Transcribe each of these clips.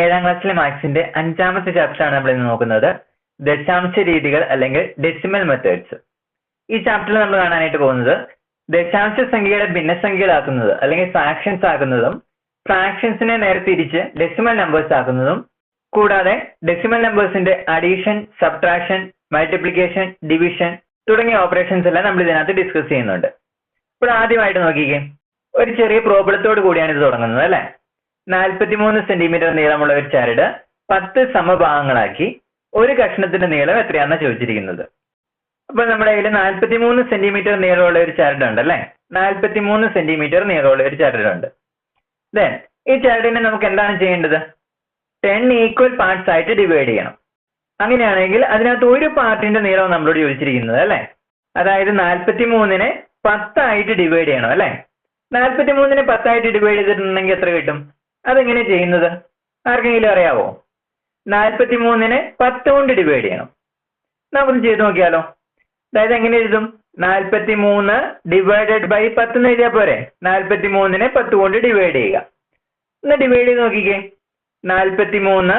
ഏഴാം ക്ലാസ്സിലെ മാത്സിന്റെ 5ാമത്തെ ചാപ്റ്ററാണ് നമ്മൾ ഇന്ന് നോക്കുന്നത്. ദശാംശ രീതികൾ അല്ലെങ്കിൽ ഡെസിമൽ മെത്തേഡ്സ്. ഈ ചാപ്റ്ററിൽ നമ്മൾ കാണാനായിട്ട് പോകുന്നത് ദശാംശ സംഖ്യകളെ ഭിന്നസംഖ്യകളാക്കുന്നത് അല്ലെങ്കിൽ ഫ്രാക്ഷൻസ് ആക്കുന്നതും ഫ്രാക്ഷൻസിനെ നേരെ തിരിച്ച് ഡെസിമൽ നമ്പേഴ്സ് ആക്കുന്നതും കൂടാതെ ഡെസിമൽ നമ്പേഴ്സിന്റെ അഡീഷൻ, സബ്ട്രാക്ഷൻ, മൾട്ടിപ്ലിക്കേഷൻ, ഡിവിഷൻ തുടങ്ങിയ ഓപ്പറേഷൻസ് എല്ലാം നമ്മൾ ഇതിനകത്ത് ഡിസ്കസ് ചെയ്യുന്നുണ്ട്. ഇപ്പോൾ ആദ്യമായിട്ട് നോക്കിക്കേ, ഒരു ചെറിയ പ്രോബ്ലത്തോട് കൂടിയാണ് ഇത് തുടങ്ങുന്നത് അല്ലെ. 43 സെന്റിമീറ്റർ നീളമുള്ള ഒരു ചരട് 10 സമഭാഗങ്ങളാക്കി ഒരു കഷ്ണത്തിന്റെ നീളം എത്രയാണെന്ന് ചോദിച്ചിരിക്കുന്നത്. അപ്പൊ നമ്മുടെ കയ്യിൽ 43 സെന്റിമീറ്റർ നീളമുള്ള ഒരു ചരടുണ്ട് അല്ലെ. 43 സെന്റിമീറ്റർ നീളമുള്ള ഒരു ചരടുണ്ട്. ദെൻ ഈ ചരടിനെ നമുക്ക് എന്താണ് ചെയ്യേണ്ടത്? 10 ഈക്വൽ പാർട്സ് ആയിട്ട് ഡിവൈഡ് ചെയ്യണം. അങ്ങനെയാണെങ്കിൽ അതിനകത്ത് ഒരു പാർട്ടിന്റെ നീളം നമ്മളോട് ചോദിച്ചിരിക്കുന്നത് അല്ലെ. അതായത് 43നെ 10 ആയിട്ട് ഡിവൈഡ് ചെയ്യണം അല്ലെ. 43നെ 10 ആയിട്ട് ഡിവൈഡ് ചെയ്തിട്ടുണ്ടെങ്കിൽ എത്ര കിട്ടും? അതെങ്ങനെ ചെയ്യുന്നത്? ആർക്കെങ്കിലും അറിയാവോ? 43നെ 10 കൊണ്ട് ഡിവൈഡ് ചെയ്യണം. നമുക്കൊന്ന് ചെയ്ത് നോക്കിയാലോ. അതായത് എങ്ങനെ എഴുതും? 43 ഡിവൈഡഡ് ബൈ 10 എന്ന് എഴുതിയാൽ പോരെ. 43നെ 10 കൊണ്ട് ഡിവൈഡ് ചെയ്യുക. ഒന്ന് ഡിവൈഡ് ചെയ്ത് നോക്കിക്കേ. 43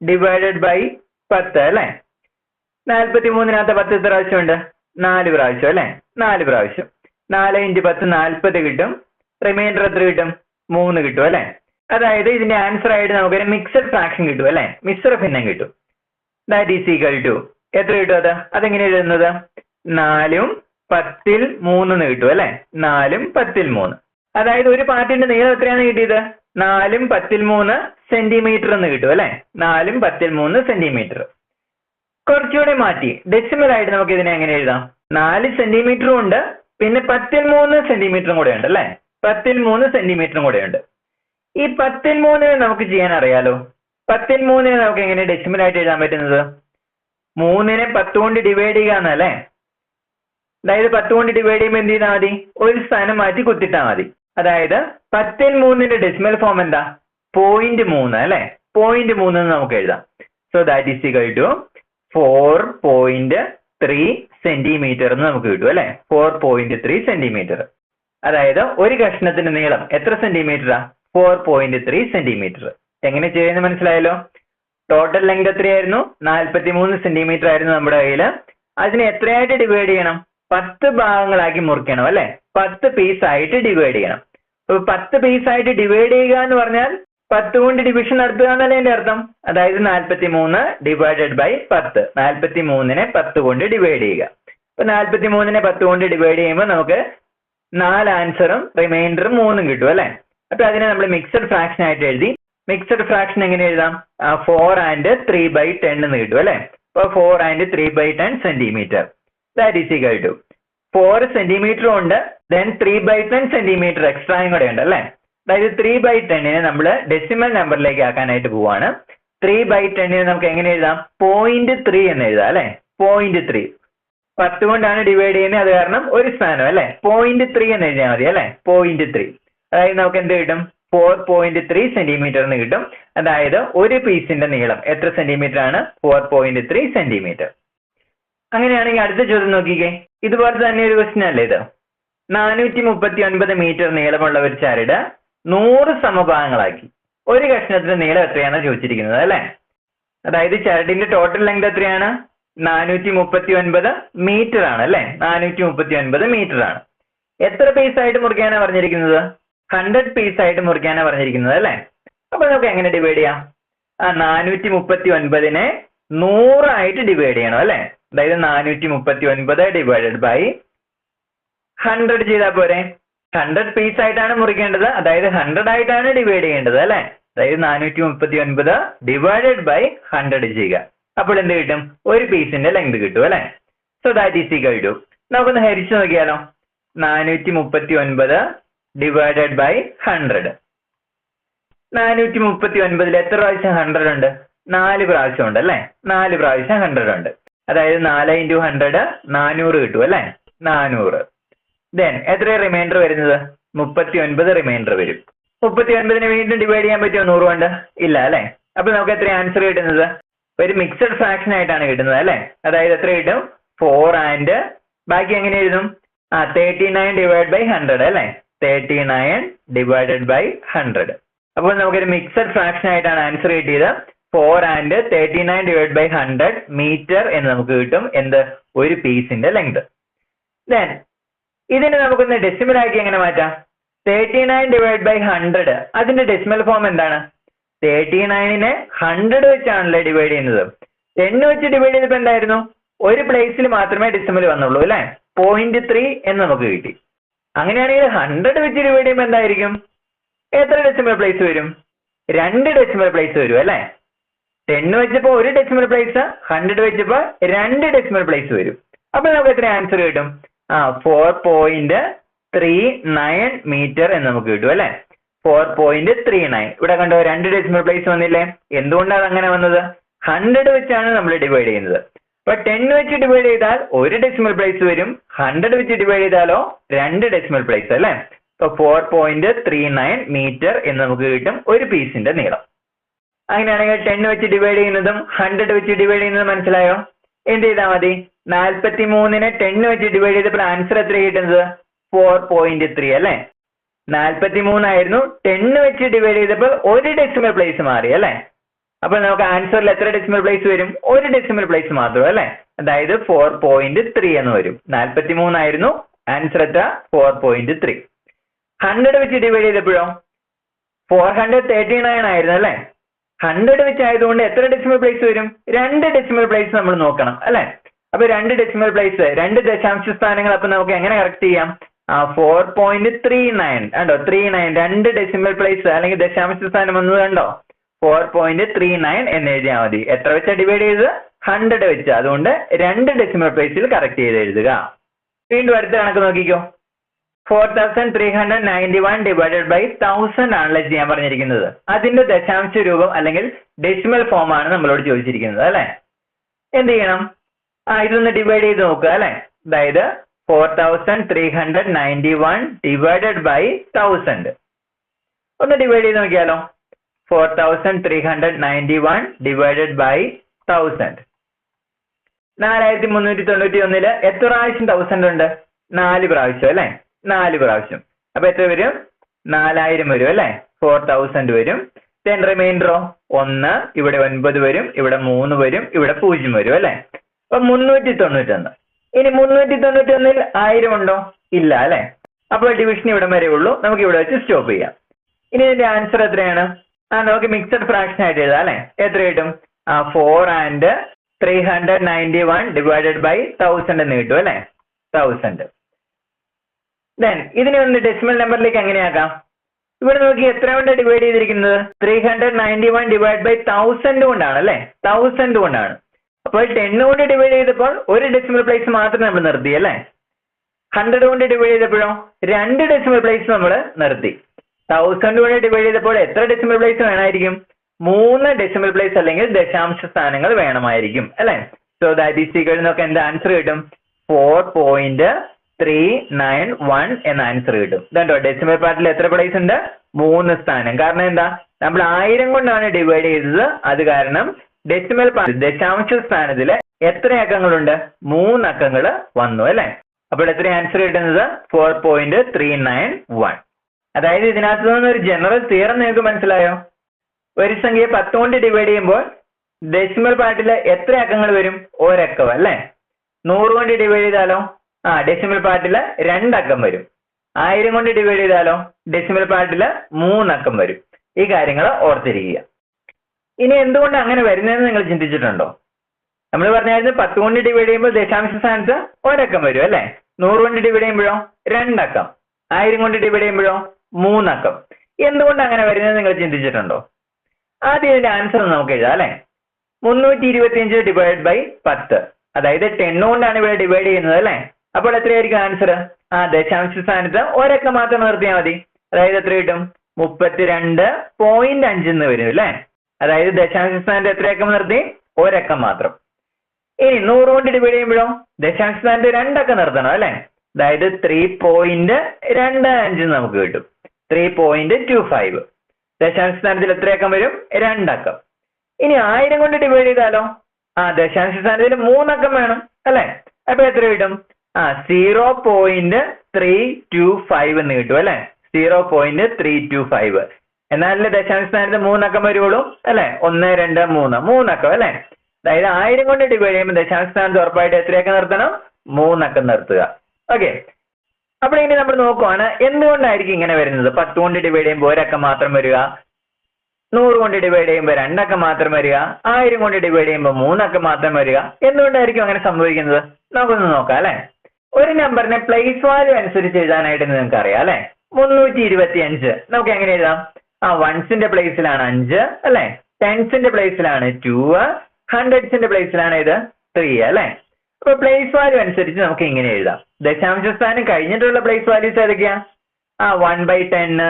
ഡിവൈഡഡ് ബൈ 10 അല്ലെ. 43നകത്ത് 10 എത്ര പ്രാവശ്യമുണ്ട്? 4 പ്രാവശ്യം അല്ലെ. 4 പ്രാവശ്യം. 4 × 10 40 കിട്ടും. റിമൈൻഡർ എത്ര കിട്ടും? 3 കിട്ടും അല്ലെ. അതായത് ഇതിന്റെ ആൻസർ ആയിട്ട് നമുക്കൊരു മിക്സഡ് ഫ്രാക്ഷൻ കിട്ടും അല്ലെ. മിശ്ര ഭിന്നം കിട്ടും. ദാറ്റ് ഈസ് ഈക്വൽ ടു എത്ര കിട്ടും? അതെങ്ങനെ എഴുതുന്നത്? 4ഉം 10ൽ 3 എന്ന് കിട്ടും അല്ലെ. 4ഉം 10ൽ 3. അതായത് ഒരു പാർട്ടിന്റെ നീളം എത്രയാണ് കിട്ടിയത്? 4ഉം 10ൽ 3 സെന്റിമീറ്റർ എന്ന് കിട്ടും അല്ലെ. 4ഉം 10ൽ 3 സെന്റിമീറ്റർ. കുറച്ചുകൂടെ മാറ്റി ഡെസിമൽ ആയിട്ട് നമുക്ക് ഇതിനെ എങ്ങനെ എഴുതാം? 4 സെന്റിമീറ്ററും ഉണ്ട്, പിന്നെ 10ൽ 3 സെന്റിമീറ്ററും കൂടെ ഉണ്ട് അല്ലെ. 10ൽ 3 സെന്റിമീറ്ററും കൂടെ ഉണ്ട്. ഈ 10ൽ 3 നമുക്ക് ചെയ്യാൻ അറിയാലോ. 10ൽ 3 നമുക്ക് എങ്ങനെ ഡെസിമൽ ആയിട്ട് എഴുതാൻ പറ്റുന്നത്? 3നെ 10 കൊണ്ട് ഡിവൈഡ് ചെയ്യുക എന്നല്ലേ. അതായത് 10 കൊണ്ട് ഡിവൈഡ് ചെയ്യുമ്പോൾ എന്ത് ചെയ്താൽ മതി? ഒരു സ്ഥാനം മാറ്റി കുത്തിട്ടാൽ മതി. അതായത് 10ൽ 3ന്റെ ഡെസിമൽ ഫോം എന്താ? 0.3 അല്ലെ. 0.3 എന്ന് നമുക്ക് എഴുതാം. So that is equal to 4.3 centimetre എന്ന് നമുക്ക് കിട്ടും അല്ലെ. 4.3 സെന്റിമീറ്റർ. അതായത് ഒരു കഷ്ണത്തിന്റെ നീളം എത്ര സെന്റിമീറ്ററാ? 4.3 സെന്റിമീറ്റർ. എങ്ങനെ ചെയ്യുന്ന മനസ്സിലായല്ലോ. ടോട്ടൽ ലെങ്ത് എത്രയായിരുന്നു? 43 സെന്റിമീറ്റർ ആയിരുന്നു നമ്മുടെ കയ്യില്. അതിനെ എത്രയായിട്ട് ഡിവൈഡ് ചെയ്യണം? 10 ഭാഗങ്ങളാക്കി മുറിക്കണം അല്ലെ. 10 പീസ് ആയിട്ട് ഡിവൈഡ് ചെയ്യണം. അപ്പൊ 10 പീസ് ആയിട്ട് ഡിവൈഡ് ചെയ്യുക എന്ന് പറഞ്ഞാൽ 10 കൊണ്ട് ഡിവിഷൻ നടത്തുക എന്നല്ലേ എന്റെ അർത്ഥം. അതായത് 43 ഡിവൈഡഡ് ബൈ 10. 43നെ 10 കൊണ്ട് ഡിവൈഡ് ചെയ്യുക. അപ്പൊ 43നെ 10 കൊണ്ട് ഡിവൈഡ് ചെയ്യുമ്പോൾ നമുക്ക് 4 ആൻസറും റിമൈൻഡറും 3 കിട്ടും അല്ലെ. അപ്പൊ അതിനെ നമ്മൾ മിക്സഡ് ഫ്രാക്ഷൻ ആയിട്ട് എഴുതി. മിക്സഡ് ഫ്രാക്ഷൻ എങ്ങനെ എഴുതാം? 4 and 3/10 എന്ന് കിട്ടും അല്ലെ. അപ്പൊ 4 and 3/10 centimetre. That is equal to 4 സെന്റിമീറ്ററും ഉണ്ട്, ദെൻ 3/10 സെന്റിമീറ്റർ എക്സ്ട്രായും കൂടെ ഉണ്ട് അല്ലെ. അതായത് 3/10നെ നമ്മൾ ഡെസിമൽ നമ്പറിലേക്ക് ആക്കാനായിട്ട് പോവാണ്. 3/10നെ നമുക്ക് എങ്ങനെ എഴുതാം? 0.3 എന്ന് എഴുതാം അല്ലെ. 0.3. 10 കൊണ്ടാണ് ഡിവൈഡ് ചെയ്യുന്നത്, അത് കാരണം ഒരു സ്ഥാനം അല്ലെ. 0.3 എന്ന് എഴുതിയാൽ മതി അല്ലെ. 0.3. അതായത് നമുക്ക് എന്ത് കിട്ടും? 4.3 സെന്റിമീറ്റർ എന്ന് കിട്ടും. അതായത് ഒരു പീസിന്റെ നീളം എത്ര സെന്റിമീറ്റർ ആണ്? 4.3 സെന്റിമീറ്റർ. അങ്ങനെയാണെങ്കിൽ അടുത്ത ചോദ്യം നോക്കിക്കേ. ഇതുപോലെ തന്നെ ഒരു ക്വസ്റ്റ്യൻ അല്ലേ ഇത്. 439 മീറ്റർ നീളമുള്ള ഒരു ചരട് 100 സമഭാഗങ്ങളാക്കി ഒരു കഷ്ണത്തിന്റെ നീളം എത്രയാണ് ചോദിച്ചിരിക്കുന്നത് അല്ലെ. അതായത് ചരടിന്റെ ടോട്ടൽ ലെങ്ത് എത്രയാണ്? 439 മീറ്റർ ആണ് അല്ലെ. 439 മീറ്റർ ആണ്. എത്ര പീസ് ആയിട്ട് മുറിക്കാനാണ് പറഞ്ഞിരിക്കുന്നത്? 100 പീസ് ആയിട്ട് മുറിക്കാനാണ് പറഞ്ഞിരിക്കുന്നത് അല്ലെ. അപ്പൊ നമുക്ക് എങ്ങനെ ഡിവൈഡ് ചെയ്യാം? 439നെ 100 ആയിട്ട് ഡിവൈഡ് ചെയ്യണം അല്ലെ. അതായത് 439 ഡിവൈഡഡ് ബൈ 100 ചെയ്താൽ പോരെ. 100 പീസ് ആയിട്ടാണ് മുറിക്കേണ്ടത്, അതായത് 100 ആയിട്ടാണ് ഡിവൈഡ് ചെയ്യേണ്ടത് അല്ലെ. അതായത് 439 ഡിവൈഡഡ് ബൈ 100 ചെയ്യുക. അപ്പോൾ എന്ത് കിട്ടും? ഒരു പീസിന്റെ ലെങ്ത് കിട്ടും അല്ലെ. So that is equal to നമുക്കൊന്ന് ഹരിച്ചു നോക്കിയാലോ. 439 ഡിവൈഡഡ് ബൈ 100. 439ൽ എത്ര പ്രാവശ്യം 100 ഉണ്ട്? 4 പ്രാവശ്യം ഉണ്ട് അല്ലെ. 4 പ്രാവശ്യം 100 ഉണ്ട്. അതായത് 4 × 100 400 കിട്ടും അല്ലെ. 400. ദെൻ എത്ര റിമൈൻഡർ വരുന്നത്? 39 റിമൈൻഡർ വരും. 39നെ വീണ്ടും ഡിവൈഡ് ചെയ്യാൻ പറ്റുമോ 100 കൊണ്ട്? ഇല്ല അല്ലെ. അപ്പൊ നമുക്ക് എത്ര ആൻസർ കിട്ടുന്നത്? ഒരു മിക്സഡ് ഫ്രാക്ഷൻ ആയിട്ടാണ് കിട്ടുന്നത് അല്ലെ. അതായത് എത്ര കിട്ടും? 4 and ബാക്കി എങ്ങനെ എഴുതും? 39 ഡിവൈഡ് ബൈ 100 അല്ലെ. 39 divided by 100. അപ്പോൾ നമുക്കൊരു മിക്സഡ് ഫ്രാക്ഷൻ ആയിട്ടാണ് ആൻസർ കിട്ടിയത്. 4 and 39 divided by 100 മീറ്റർ എന്ന് നമുക്ക് കിട്ടും. എന്ത്? ഒരു പീസിന്റെ ലെങ്ത്. ദെൻ ഇതിനെ നമുക്കൊന്ന് ഡെസിമൽ ആക്കി എങ്ങനെ മാറ്റാം? 39 divided by 100 അതിന്റെ ഡെസിമൽ ഫോം എന്താണ്? 39നെ 100 വെച്ചാണല്ലേ ഡിവൈഡ് ചെയ്യുന്നത്. 10 വെച്ച് ഡിവൈഡ് ചെയ്തപ്പോൾ എന്തായിരുന്നു? ഒരു പ്ലേസിൽ മാത്രമേ ഡെസിമൽ വന്നുള്ളൂ അല്ലെ? 0.3 എന്ന് നമുക്ക് കിട്ടി. അങ്ങനെയാണെങ്കിൽ 100 വെച്ച് ഡിവൈഡ് ചെയ്യുമ്പോൾ എന്തായിരിക്കും? എത്ര ഡെസിമൽ പ്ലേസ് വരും? 2 ഡെസിമൽ പ്ലേസ് വരും അല്ലെ? 10 വെച്ചപ്പോ ഒരു ഡെസിമൽ പ്ലേസ്, 100 വെച്ചപ്പോ 2 ഡെസിമൽ പ്ലേസ് വരും. അപ്പൊ നമുക്ക് എത്ര ആൻസർ കിട്ടും? 4.39 മീറ്റർ എന്ന് നമുക്ക് കിട്ടും അല്ലെ? 4.39. ഇവിടെ കണ്ടോ 2 ഡെസിമൽ പ്ലേസ് വന്നില്ലേ? എന്തുകൊണ്ടാണ് അങ്ങനെ വന്നത്? 100 വെച്ചാണ് നമ്മൾ ഡിവൈഡ് ചെയ്യുന്നത്. അപ്പൊ 10 വെച്ച് ഡിവൈഡ് ചെയ്താൽ ഒരു ഡെസിമൽ പ്ലേസ് വരും, 100 വെച്ച് ഡിവൈഡ് ചെയ്താലോ 2 ഡെസിമൽ പ്ലേസ് അല്ലെ? അപ്പൊ 4.39 മീറ്റർ എന്ന് നമുക്ക് കിട്ടും ഒരു പീസിന്റെ നീളം. അങ്ങനെയാണെങ്കിൽ 10 വെച്ച് ഡിവൈഡ് ചെയ്യുന്നതും 100 വെച്ച് ഡിവൈഡ് ചെയ്യുന്നതും മനസ്സിലായോ? എന്ത് ചെയ്താൽ മതി? 43നെ 10 വെച്ച് ഡിവൈഡ് ചെയ്തപ്പോൾ ആൻസർ എത്ര കിട്ടുന്നത്? 4.3 അല്ലെ? 43 ആയിരുന്നു, 10 വെച്ച് ഡിവൈഡ് ചെയ്തപ്പോൾ ഒരു ഡെസിമൽ പ്ലേസ് മാറി അല്ലെ? അപ്പോൾ നമുക്ക് ആൻസറിൽ എത്ര ഡെസിമൽ പ്ലേസ് വരും? ഒരു ഡെസിമൽ പ്ലേസ് മാത്രം അല്ലെ? അതായത് 4.3 എന്ന് വരും. 43 ആയിരുന്നു, ആൻസർ എത്ര? 4.3. 100 വെച്ച് ഡിവൈഡ് ചെയ്തപ്പോഴോ 439 ആയിരുന്നു അല്ലെ? 100 വെച്ച് ആയതുകൊണ്ട് എത്ര ഡെസിമൽ പ്ലേസ് വരും? 2 ഡെസിമൽ പ്ലേസ് നമ്മൾ നോക്കണം അല്ലെ? അപ്പൊ 2 ഡെസിമൽ പ്ലേസ്, 2 ദശാംശ സ്ഥാനങ്ങൾ. അപ്പൊ നമുക്ക് എങ്ങനെ കറക്റ്റ് ചെയ്യാം? 4.39 കണ്ടോ? 39 2 ഡെസിമൽ പ്ലേസ് അല്ലെങ്കിൽ ദശാംശ സ്ഥാനം വന്നത് കണ്ടോ? 4.39 എന്ന് എഴുതിയാൽ മതി. എത്ര വെച്ചാ ഡിവൈഡ് ചെയ്തത്? 100 വെച്ച്. അതുകൊണ്ട് 2 ഡെസിമൽ പ്ലേസിൽ കറക്റ്റ് ചെയ്ത് എഴുതുക. വീണ്ടും അടുത്ത കണക്ക് നോക്കിക്കോ. 4391 ഡിവൈഡഡ് ബൈ 1000 ആണല്ലോ ചെയ്യാൻ പറഞ്ഞിരിക്കുന്നത്. അതിന്റെ ദശാംശ രൂപം അല്ലെങ്കിൽ ഡെസിമൽ ഫോം ആണ് നമ്മളോട് ചോദിച്ചിരിക്കുന്നത് അല്ലെ? എന്ത് ചെയ്യണം? ഇതൊന്ന് ഡിവൈഡ് ചെയ്ത് നോക്കുക അല്ലെ? അതായത് 4391 ഡിവൈഡഡ് ബൈ 1000 ഒന്ന് ഡിവൈഡ് ചെയ്ത് നോക്കിയാലോ? 4391 ഡിവൈഡഡ് ബൈ 1000. 4391 എത്ര പ്രാവശ്യം 1000 ഉണ്ട്? 4 പ്രാവശ്യം അല്ലെ? 4 പ്രാവശ്യം. അപ്പൊ എത്ര വരും? 4000 വരും അല്ലെ? 4000 വരും. ദെൻ റിമൈൻഡറോ 1, ഇവിടെ 9 വരും, ഇവിടെ 3 വരും, ഇവിടെ 0 വരും അല്ലെ? അപ്പൊ 391. ഇനി 391 1000 ഉണ്ടോ? ഇല്ല അല്ലെ? അപ്പോൾ ഡിവിഷൻ ഇവിടെ വരെ ഉള്ളൂ. നമുക്ക് ഇവിടെ വെച്ച് സ്റ്റോപ്പ് ചെയ്യാം. ഇനി ഇതിന്റെ ആൻസർ എത്രയാണ്? നമുക്ക് മിക്സഡ് ഫ്രാക്ഷൻ ആയിട്ട് എഴുതാം അല്ലെ? എത്ര കിട്ടും? 4 and 391 ഡിവൈഡഡ് ബൈ 1000 എന്ന് കിട്ടും അല്ലെ? 1000. ദെൻ ഇതിനെ ഒന്ന് ഡെസിമൽ നമ്പറിലേക്ക് എങ്ങനെയാക്കാം? ഇവിടെ നോക്കി എത്ര കൊണ്ട് ഡിവൈഡ് ചെയ്തിരിക്കുന്നത്? 391 ഡിവൈഡ് ബൈ 1000 കൊണ്ടാണ് അല്ലെ? 1000 കൊണ്ടാണ്. അപ്പോൾ 10 കൊണ്ട് ഡിവൈഡ് ചെയ്തപ്പോൾ ഒരു ഡെസിമൽ പ്ലേസ് മാത്രം നമ്മൾ നിർത്തി അല്ലെ? 100 കൊണ്ട് ഡിവൈഡ് ചെയ്തപ്പോഴോ 2 ഡെസിമൽ പ്ലേസ് നമ്മൾ നിർത്തി. 1000 കൊണ്ട് ഡിവൈഡ് ചെയ്തപ്പോൾ എത്ര ഡെസിമൽ പ്ലേസ് വേണമായിരിക്കും? 3 ഡെസിമൽ പ്ലേസ് അല്ലെങ്കിൽ ദശാംശ സ്ഥാനങ്ങൾ വേണമായിരിക്കും അല്ലെ? സോ ദാറ്റ് ഈസ് ഈക്വൽ എന്നൊക്കെ എന്താ ആൻസർ കിട്ടും? 4.391 എന്ന ആൻസർ കിട്ടും. ഇതുണ്ടോ? ഡെസിമൽ പാർട്ടിൽ എത്ര പ്ലേസ് ഉണ്ട്? 3 സ്ഥാനം. കാരണം എന്താ? നമ്മൾ 1000 കൊണ്ടാണ് ഡിവൈഡ് ചെയ്തത്. അത് കാരണം ഡെസിമൽ പാർട്ട് ദശാംശ സ്ഥാനത്തില് എത്ര അക്കങ്ങളുണ്ട്? 3 അക്കങ്ങൾ വന്നു അല്ലെ? അപ്പോൾ എത്ര ആൻസർ കിട്ടുന്നത്? 4.391. അതായത് ഇതിനകത്ത് നിന്ന് ഒരു ജനറൽ തിയറം നിങ്ങൾക്ക് മനസ്സിലായോ? ഒരു സംഖ്യയെ 10 കൊണ്ട് ഡിവൈഡ് ചെയ്യുമ്പോൾ ഡെസിമൽ പാർട്ടില് എത്ര അക്കങ്ങൾ വരും? ഒരക്കം അല്ലെ? 100 കൊണ്ട് ഡിവൈഡ് ചെയ്താലോ ഡെസിമൽ പാർട്ടില് 2 അക്കം വരും. 1000 കൊണ്ട് ഡിവൈഡ് ചെയ്താലോ ഡെസിമൽ പാർട്ടില് 3 അക്കം വരും. ഈ കാര്യങ്ങൾ ഓർത്തിരിക്കുക. ഇനി എന്തുകൊണ്ട് അങ്ങനെ വരുന്നതെന്ന് നിങ്ങൾ ചിന്തിച്ചിട്ടുണ്ടോ? നമ്മൾ പറഞ്ഞായിരുന്നു 10 കൊണ്ട് ഡിവൈഡ് ചെയ്യുമ്പോൾ ദശാംശ സ്ഥാനത്ത് ഒരക്കം വരും അല്ലെ? 100 കൊണ്ട് ഡിവൈഡ് ചെയ്യുമ്പോഴോ 2 അക്കം. 1000 കൊണ്ട് ഡിവൈഡ് ചെയ്യുമ്പോഴോ 3 അക്കം. എന്തുകൊണ്ട് അങ്ങനെ വരുന്നത് നിങ്ങൾ ചിന്തിച്ചിട്ടുണ്ടോ? ആദ്യം ഇതിന്റെ ആൻസർ നമുക്ക് എഴുതാം അല്ലെ? 325 ഡിവൈഡ് ബൈ 10. അതായത് 10 കൊണ്ടാണ് ഇവിടെ ഡിവൈഡ് ചെയ്യുന്നത് അല്ലെ? അപ്പോൾ എത്രയായിരിക്കും ആൻസർ? ദശാംശ സ്ഥാനത്ത് ഒരക്കം മാത്രം നിർത്തിയാൽ മതി. അതായത് എത്ര കിട്ടും? 32.5 എന്ന് വരും അല്ലെ? അതായത് ദശാംശ സ്ഥാനത്ത് എത്ര അക്കം നിർത്തി? ഒരക്കം മാത്രം. ഇനി 100 കൊണ്ട് ഡിവൈഡ് ചെയ്യുമ്പോഴോ ദശാംശ സ്ഥാനത്ത് 2 അക്കം നിർത്തണം അല്ലെ? അതായത് 3.25 നമുക്ക് കിട്ടും. 3.25. ദശാംശ സ്ഥാനത്തിൽ എത്ര അക്കം വരും? 2 അക്കം. ഇനി 1000 കൊണ്ട് ഡിവൈഡ് ചെയ്താലോ ദശാംശ സ്ഥാനത്തിൽ 3 അക്കം വേണം അല്ലെ? അപ്പൊ എത്ര കിട്ടും? 0.325 എന്ന് കിട്ടും അല്ലെ? 0.325. എന്നാലല്ലേ ദശാംശ സ്ഥാനത്ത് 3 അക്കം വരുള്ളൂ അല്ലെ? 1, 2, 3 3 അക്കം അല്ലെ? അതായത് 1000 കൊണ്ട് ഡിവൈഡ് ചെയ്യുമ്പോൾ ദശാംശ സ്ഥാനത്ത് ഉറപ്പായിട്ട് എത്രയൊക്കെ നിർത്തണം? 3 അക്കം നിർത്തുക. ഓക്കെ, അപ്പോൾ ഇനി നമ്മൾ നോക്കുവാണ് എന്തുകൊണ്ടായിരിക്കും ഇങ്ങനെ വരുന്നത്. 10 കൊണ്ട് ഡിവൈഡ് ചെയ്യുമ്പോൾ 1 അക്കം മാത്രം വരിക, 100 കൊണ്ട് ഡിവൈഡ് ചെയ്യുമ്പോൾ 2 അക്കം മാത്രം വരിക, 1000 കൊണ്ട് ഡിവൈഡ് ചെയ്യുമ്പോൾ 3 അക്കം മാത്രം വരിക. എന്തുകൊണ്ടായിരിക്കും അങ്ങനെ സംഭവിക്കുന്നത്? നമുക്കൊന്ന് നോക്കാം അല്ലെ. ഒരു നമ്പറിനെ പ്ലേസ് വാല്യൂ അനുസരിച്ച് എഴുതാനായിട്ട് നിങ്ങൾക്ക് അറിയാം അല്ലെ. 325 നമുക്ക് എങ്ങനെ എഴുതാം? വൺസിന്റെ പ്ലേസിലാണ് 5 അല്ലെ, ടെൻസിന്റെ പ്ലേസിലാണ് 2, ഹൺഡ്രഡ്സിന്റെ പ്ലേസിലാണ് ഇത് 3 അല്ലെ. അപ്പൊ പ്ലേസ് വാല്യൂ അനുസരിച്ച് നമുക്ക് ഇങ്ങനെ എഴുതാം. ദശാംശ സ്ഥാനം കഴിഞ്ഞിട്ടുള്ള പ്ലേസ് വാല്യൂസ് ഏതൊക്കെയാ? 1/10,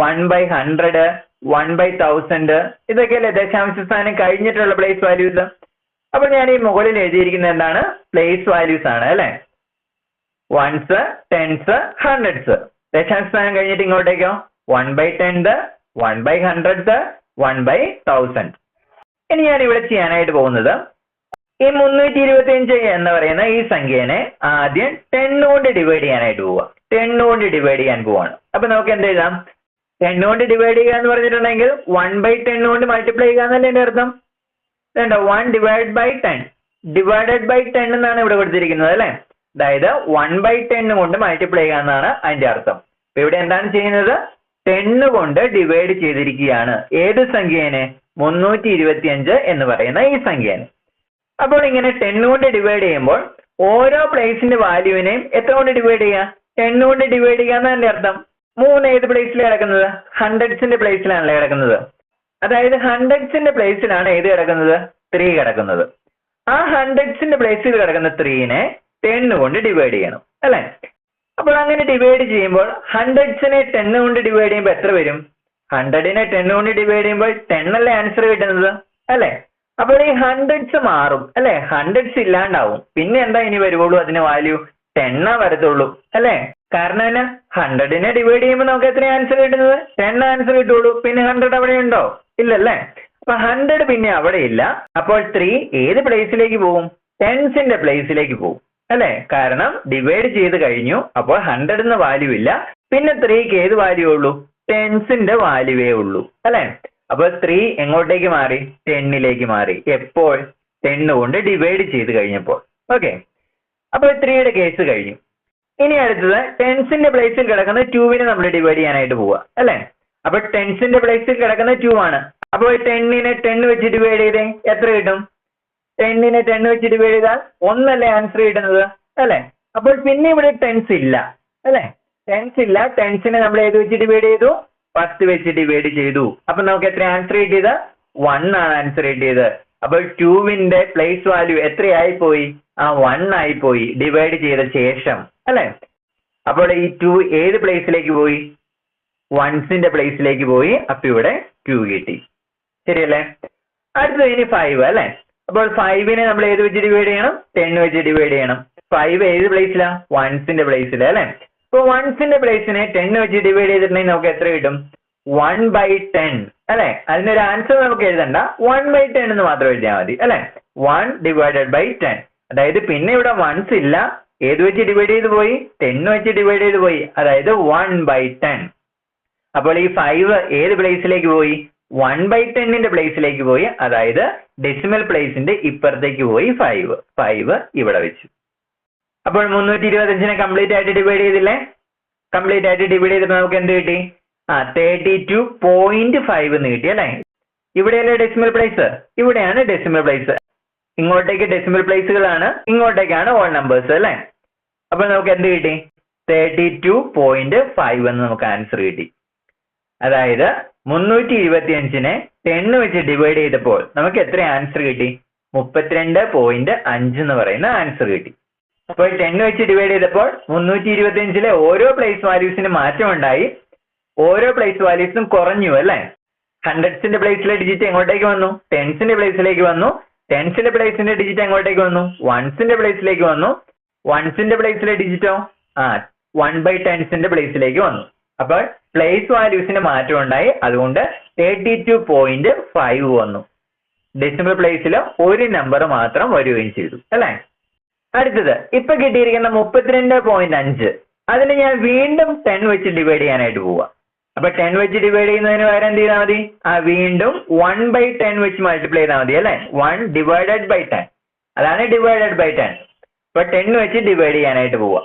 1/100, 1/1000 ഇതൊക്കെയല്ലേ ദശാംശ സ്ഥാനം കഴിഞ്ഞിട്ടുള്ള പ്ലേസ് വാല്യൂസ്. അപ്പൊ ഞാൻ ഈ മുകളിൽ എഴുതിയിരിക്കുന്നത് എന്താണ്? പ്ലേസ് വാല്യൂസ് ആണ് അല്ലെ. Ones, tens, hundreds. ദശാംശ സ്ഥാനം കഴിഞ്ഞിട്ട് ഇങ്ങോട്ടേക്കോ 1/10, 1/100, 1/1000. ഇനി ഞാൻ ഇവിടെ ചെയ്യാനായിട്ട് പോകുന്നത് ഈ 325 എന്ന് പറയുന്ന ഈ സംഖ്യേനെ ആദ്യം 10 കൊണ്ട് ഡിവൈഡ് ചെയ്യാനായിട്ട് പോവാം. 10 കൊണ്ട് ഡിവൈഡ് ചെയ്യാൻ പോവാണ്. അപ്പൊ നമുക്ക് എന്ത് എഴുതാം? 10 കൊണ്ട് ഡിവൈഡ് ചെയ്യുക എന്ന് പറഞ്ഞിട്ടുണ്ടെങ്കിൽ 1/10 കൊണ്ട് മൾട്ടിപ്ലൈ ചെയ്യുക എന്നല്ലേ എന്റെ അർത്ഥം? 1/10 ഡിവൈഡഡ് ബൈ 10 എന്നാണ് ഇവിടെ കൊടുത്തിരിക്കുന്നത് അല്ലെ. അതായത് 1/10 കൊണ്ട് മൾട്ടിപ്ലൈ ചെയ്യുക എന്നാണ് അതിന്റെ അർത്ഥം. അപ്പൊ ഇവിടെ എന്താണ് ചെയ്യുന്നത്? 10 കൊണ്ട് ഡിവൈഡ് ചെയ്തിരിക്കുകയാണ്. ഏത് സംഖ്യേനെ? 325 എന്ന് പറയുന്ന ഈ സംഖ്യേനെ. അപ്പോൾ ഇങ്ങനെ 10 കൊണ്ട് ഡിവൈഡ് ചെയ്യുമ്പോൾ ഓരോ പ്ലേസിന്റെ വാല്യൂവിനെയും എത്ര കൊണ്ട് ഡിവൈഡ് ചെയ്യുക? 10 കൊണ്ട് ഡിവൈഡ് ചെയ്യുക എന്നതിന്റെ അർത്ഥം. 3 ഏത് പ്ലേസിലാണ് കിടക്കുന്നത്? ഹൺഡ്രഡ്സിന്റെ പ്ലേസിലാണല്ലേ കിടക്കുന്നത്. അതായത് ഹൺഡ്രഡ്സിന്റെ പ്ലേസിലാണ് ഏത് കിടക്കുന്നത്? 3 കിടക്കുന്നത്. ആ ഹൺഡ്രഡ്സിന്റെ പ്ലേസിൽ കിടക്കുന്ന 3നെ 10 കൊണ്ട് ഡിവൈഡ് ചെയ്യണം അല്ലെ. അപ്പോൾ അങ്ങനെ ഡിവൈഡ് ചെയ്യുമ്പോൾ ഹൺഡ്രഡ്സിനെ 10 കൊണ്ട് ഡിവൈഡ് ചെയ്യുമ്പോൾ എത്ര വരും? 100നെ 10 കൊണ്ട് ഡിവൈഡ് ചെയ്യുമ്പോൾ 10 അല്ലേ ആൻസർ കിട്ടുന്നത് അല്ലെ. അപ്പോൾ ഈ ഹൺഡ്രഡ്സ് മാറും അല്ലെ, ഹൺഡ്രഡ്സ് ഇല്ലാണ്ടാവും. പിന്നെ എന്താ ഇനി വരുവുള്ളൂ? അതിന് വാല്യൂ 10 വരത്തുള്ളൂ അല്ലെ. കാരണം തന്നെ 100നെ ഡിവൈഡ് ചെയ്യുമ്പോൾ നമുക്ക് എത്ര ആൻസർ കിട്ടുന്നത്? 10 ആൻസർ കിട്ടുള്ളൂ. പിന്നെ 100 അവിടെ ഉണ്ടോ? ഇല്ലല്ലേ. അപ്പൊ 100 പിന്നെ അവിടെ ഇല്ല. അപ്പോൾ 3 ഏത് പ്ലേസിലേക്ക് പോകും? ടെൻസിന്റെ പ്ലേസിലേക്ക് പോകും അല്ലെ. കാരണം ഡിവൈഡ് ചെയ്ത് കഴിഞ്ഞു. അപ്പോൾ 100 വാല്യൂ ഇല്ല. പിന്നെ 3ക്ക് ഏത് വാല്യൂ ഉള്ളൂ? ടെൻസിന്റെ വാല്യൂവേ ഉള്ളൂ അല്ലെ. അപ്പൊ 3 എങ്ങോട്ടേക്ക് മാറി? 10ലേക്ക് മാറി. എപ്പോൾ? 10 കൊണ്ട് ഡിവൈഡ് ചെയ്ത് കഴിഞ്ഞപ്പോൾ. ഓക്കെ, അപ്പൊ 3യുടെ കേസ് കഴിഞ്ഞു. ഇനി അടുത്തത് ടെൻസിന്റെ പ്ലേസിൽ കിടക്കുന്ന 2നെ നമ്മൾ ഡിവൈഡ് ചെയ്യാനായിട്ട് പോവുക അല്ലെ. അപ്പൊ ടെൻസിന്റെ പ്ലേസിൽ കിടക്കുന്ന 2 ആണ്. അപ്പോൾ 10നെ 10 വെച്ച് ഡിവൈഡ് ചെയ്തേ എത്ര കിട്ടും? 10നെ 10 വെച്ച് ഡിവൈഡ് ചെയ്താൽ 1 അല്ലേ ആൻസർ കിട്ടുന്നത് അല്ലെ. അപ്പോൾ പിന്നെ ഇവിടെ ടെൻസ് ഇല്ല അല്ലെ. ടെൻസ് ഇല്ല. ടെൻസിനെ നമ്മൾ ഏത് വെച്ച് ഡിവൈഡ് ചെയ്തു? 10 വെച്ച് ഡിവൈഡ് ചെയ്തു. അപ്പൊ നമുക്ക് എത്ര ആൻസർ കിട്ടിയത്? 1 ആണ് ആൻസർ കിട്ടിയത്. അപ്പോൾ 2ന്റെ പ്ലേസ് വാല്യൂ എത്രയായി പോയി? 1 ആയി പോയി ഡിവൈഡ് ചെയ്ത ശേഷം അല്ലെ. അപ്പോൾ ഈ 2 ഏത് പ്ലേസിലേക്ക് പോയി? വൺസിന്റെ പ്ലേസിലേക്ക് പോയി. അപ്പൊ ഇവിടെ 2 കിട്ടി. ശരിയല്ലേ. അടുത്തത് ഇനി 5 അല്ലെ. അപ്പോൾ 5നെ നമ്മൾ ഏത് വെച്ച് ഡിവൈഡ് ചെയ്യണം? 10 വെച്ച് ഡിവൈഡ് ചെയ്യണം. 5 ഏത് പ്ലേസിലാ? വൺസിന്റെ പ്ലേസിൽ അല്ലെ. അപ്പൊ വൺസിന്റെ പ്ലേസിനെ 10 വെച്ച് ഡിവൈഡ് ചെയ്തിട്ടുണ്ടെങ്കിൽ നമുക്ക് എത്ര കിട്ടും? 1/10 അല്ലെ. അതിനൊരു ആൻസർ നമുക്ക് എഴുതണ്ട, 1/10 എന്ന് മാത്രം എഴുതിയാൽ മതി അല്ലെ. 1/10. അതായത് പിന്നെ ഇവിടെ വൺസ് ഇല്ല. ഏത് വെച്ച് ഡിവൈഡ് ചെയ്ത് പോയി? 10 വെച്ച് ഡിവൈഡ് ചെയ്ത് പോയി. അതായത് 1/10. അപ്പോൾ ഈ 5 ഏത് പ്ലേസിലേക്ക് പോയി? 1/10ന്റെ പ്ലേസിലേക്ക് പോയി. അതായത് ഡെസിമൽ പ്ലേസിന്റെ ഇപ്പുറത്തേക്ക് പോയി 5 ഇവിടെ വെച്ചു. അപ്പോൾ 325നെ കംപ്ലീറ്റ് ആയിട്ട് ഡിവൈഡ് ചെയ്തില്ലേ? കംപ്ലീറ്റ് ആയിട്ട് ഡിവൈഡ് ചെയ്തപ്പോൾ നമുക്ക് എന്ത് കിട്ടി? 32.5 എന്ന് കിട്ടി അല്ലെ. ഇവിടെയല്ലേ ഡെസിമൽ പ്ലേസ്? ഇവിടെയാണ് ഡെസിമൽ പ്ലേസ്. ഇങ്ങോട്ടേക്ക് ഡെസിമൽ പ്ലേസുകളാണ്, ഇങ്ങോട്ടേക്കാണ് ഹോൾ നമ്പേഴ്സ് അല്ലെ. അപ്പൊ നമുക്ക് എന്ത് കിട്ടി? 32.5 എന്ന് നമുക്ക് ആൻസർ കിട്ടി. അതായത് 325നെ 10 വെച്ച് ഡിവൈഡ് ചെയ്തപ്പോൾ നമുക്ക് എത്ര ആൻസർ കിട്ടി? 32.5 എന്ന് പറയുന്ന ആൻസർ കിട്ടി. അപ്പോൾ 10 വെച്ച് ഡിവൈഡ് ചെയ്തപ്പോൾ 325ലെ ഓരോ പ്ലേസ് വാല്യൂസിന് മാറ്റം ഉണ്ടായി. ഓരോ പ്ലേസ് വാല്യൂസും കുറഞ്ഞു അല്ലെ. ഹൺഡ്രഡ്സിന്റെ പ്ലേസിലെ ഡിജിറ്റ് എങ്ങോട്ടേക്ക് വന്നു? ടെൻസിന്റെ പ്ലേസിലേക്ക് വന്നു. ടെൻസിന്റെ പ്ലേസിന്റെ ഡിജിറ്റ് എങ്ങോട്ടേക്ക് വന്നു? വൺസിന്റെ പ്ലേസിലേക്ക് വന്നു. വൺസിന്റെ പ്ലേസിലെ ഡിജിറ്റോ 1/10ന്റെ പ്ലേസിലേക്ക് വന്നു. അപ്പോൾ പ്ലേസ് വാല്യൂസിന് മാറ്റം ഉണ്ടായി. അതുകൊണ്ട് 32.5 വന്നു. ഡെസിമൽ പ്ലേസിൽ ഒരു നമ്പർ മാത്രം വരികയും ചെയ്തു അല്ലെ. അടുത്തത് ഇപ്പൊ കിട്ടിയിരിക്കുന്ന 32.5 അതിന് ഞാൻ വീണ്ടും 10 വെച്ച് ഡിവൈഡ് ചെയ്യാനായിട്ട് പോവാ. അപ്പൊ 10 വെച്ച് ഡിവൈഡ് ചെയ്യുന്നതിന് പകരം എന്ത് ചെയ്താൽ മതി? വീണ്ടും 1/10 വെച്ച് മൾട്ടിപ്ലൈ ചെയ്താൽ മതി അല്ലെ? 1 ഡിവൈഡഡ് ബൈ 10. അതാണ് ഡിവൈഡഡ് ബൈ 10. അപ്പൊ 10 വെച്ച് ഡിവൈഡ് ചെയ്യാനായിട്ട് പോവാ.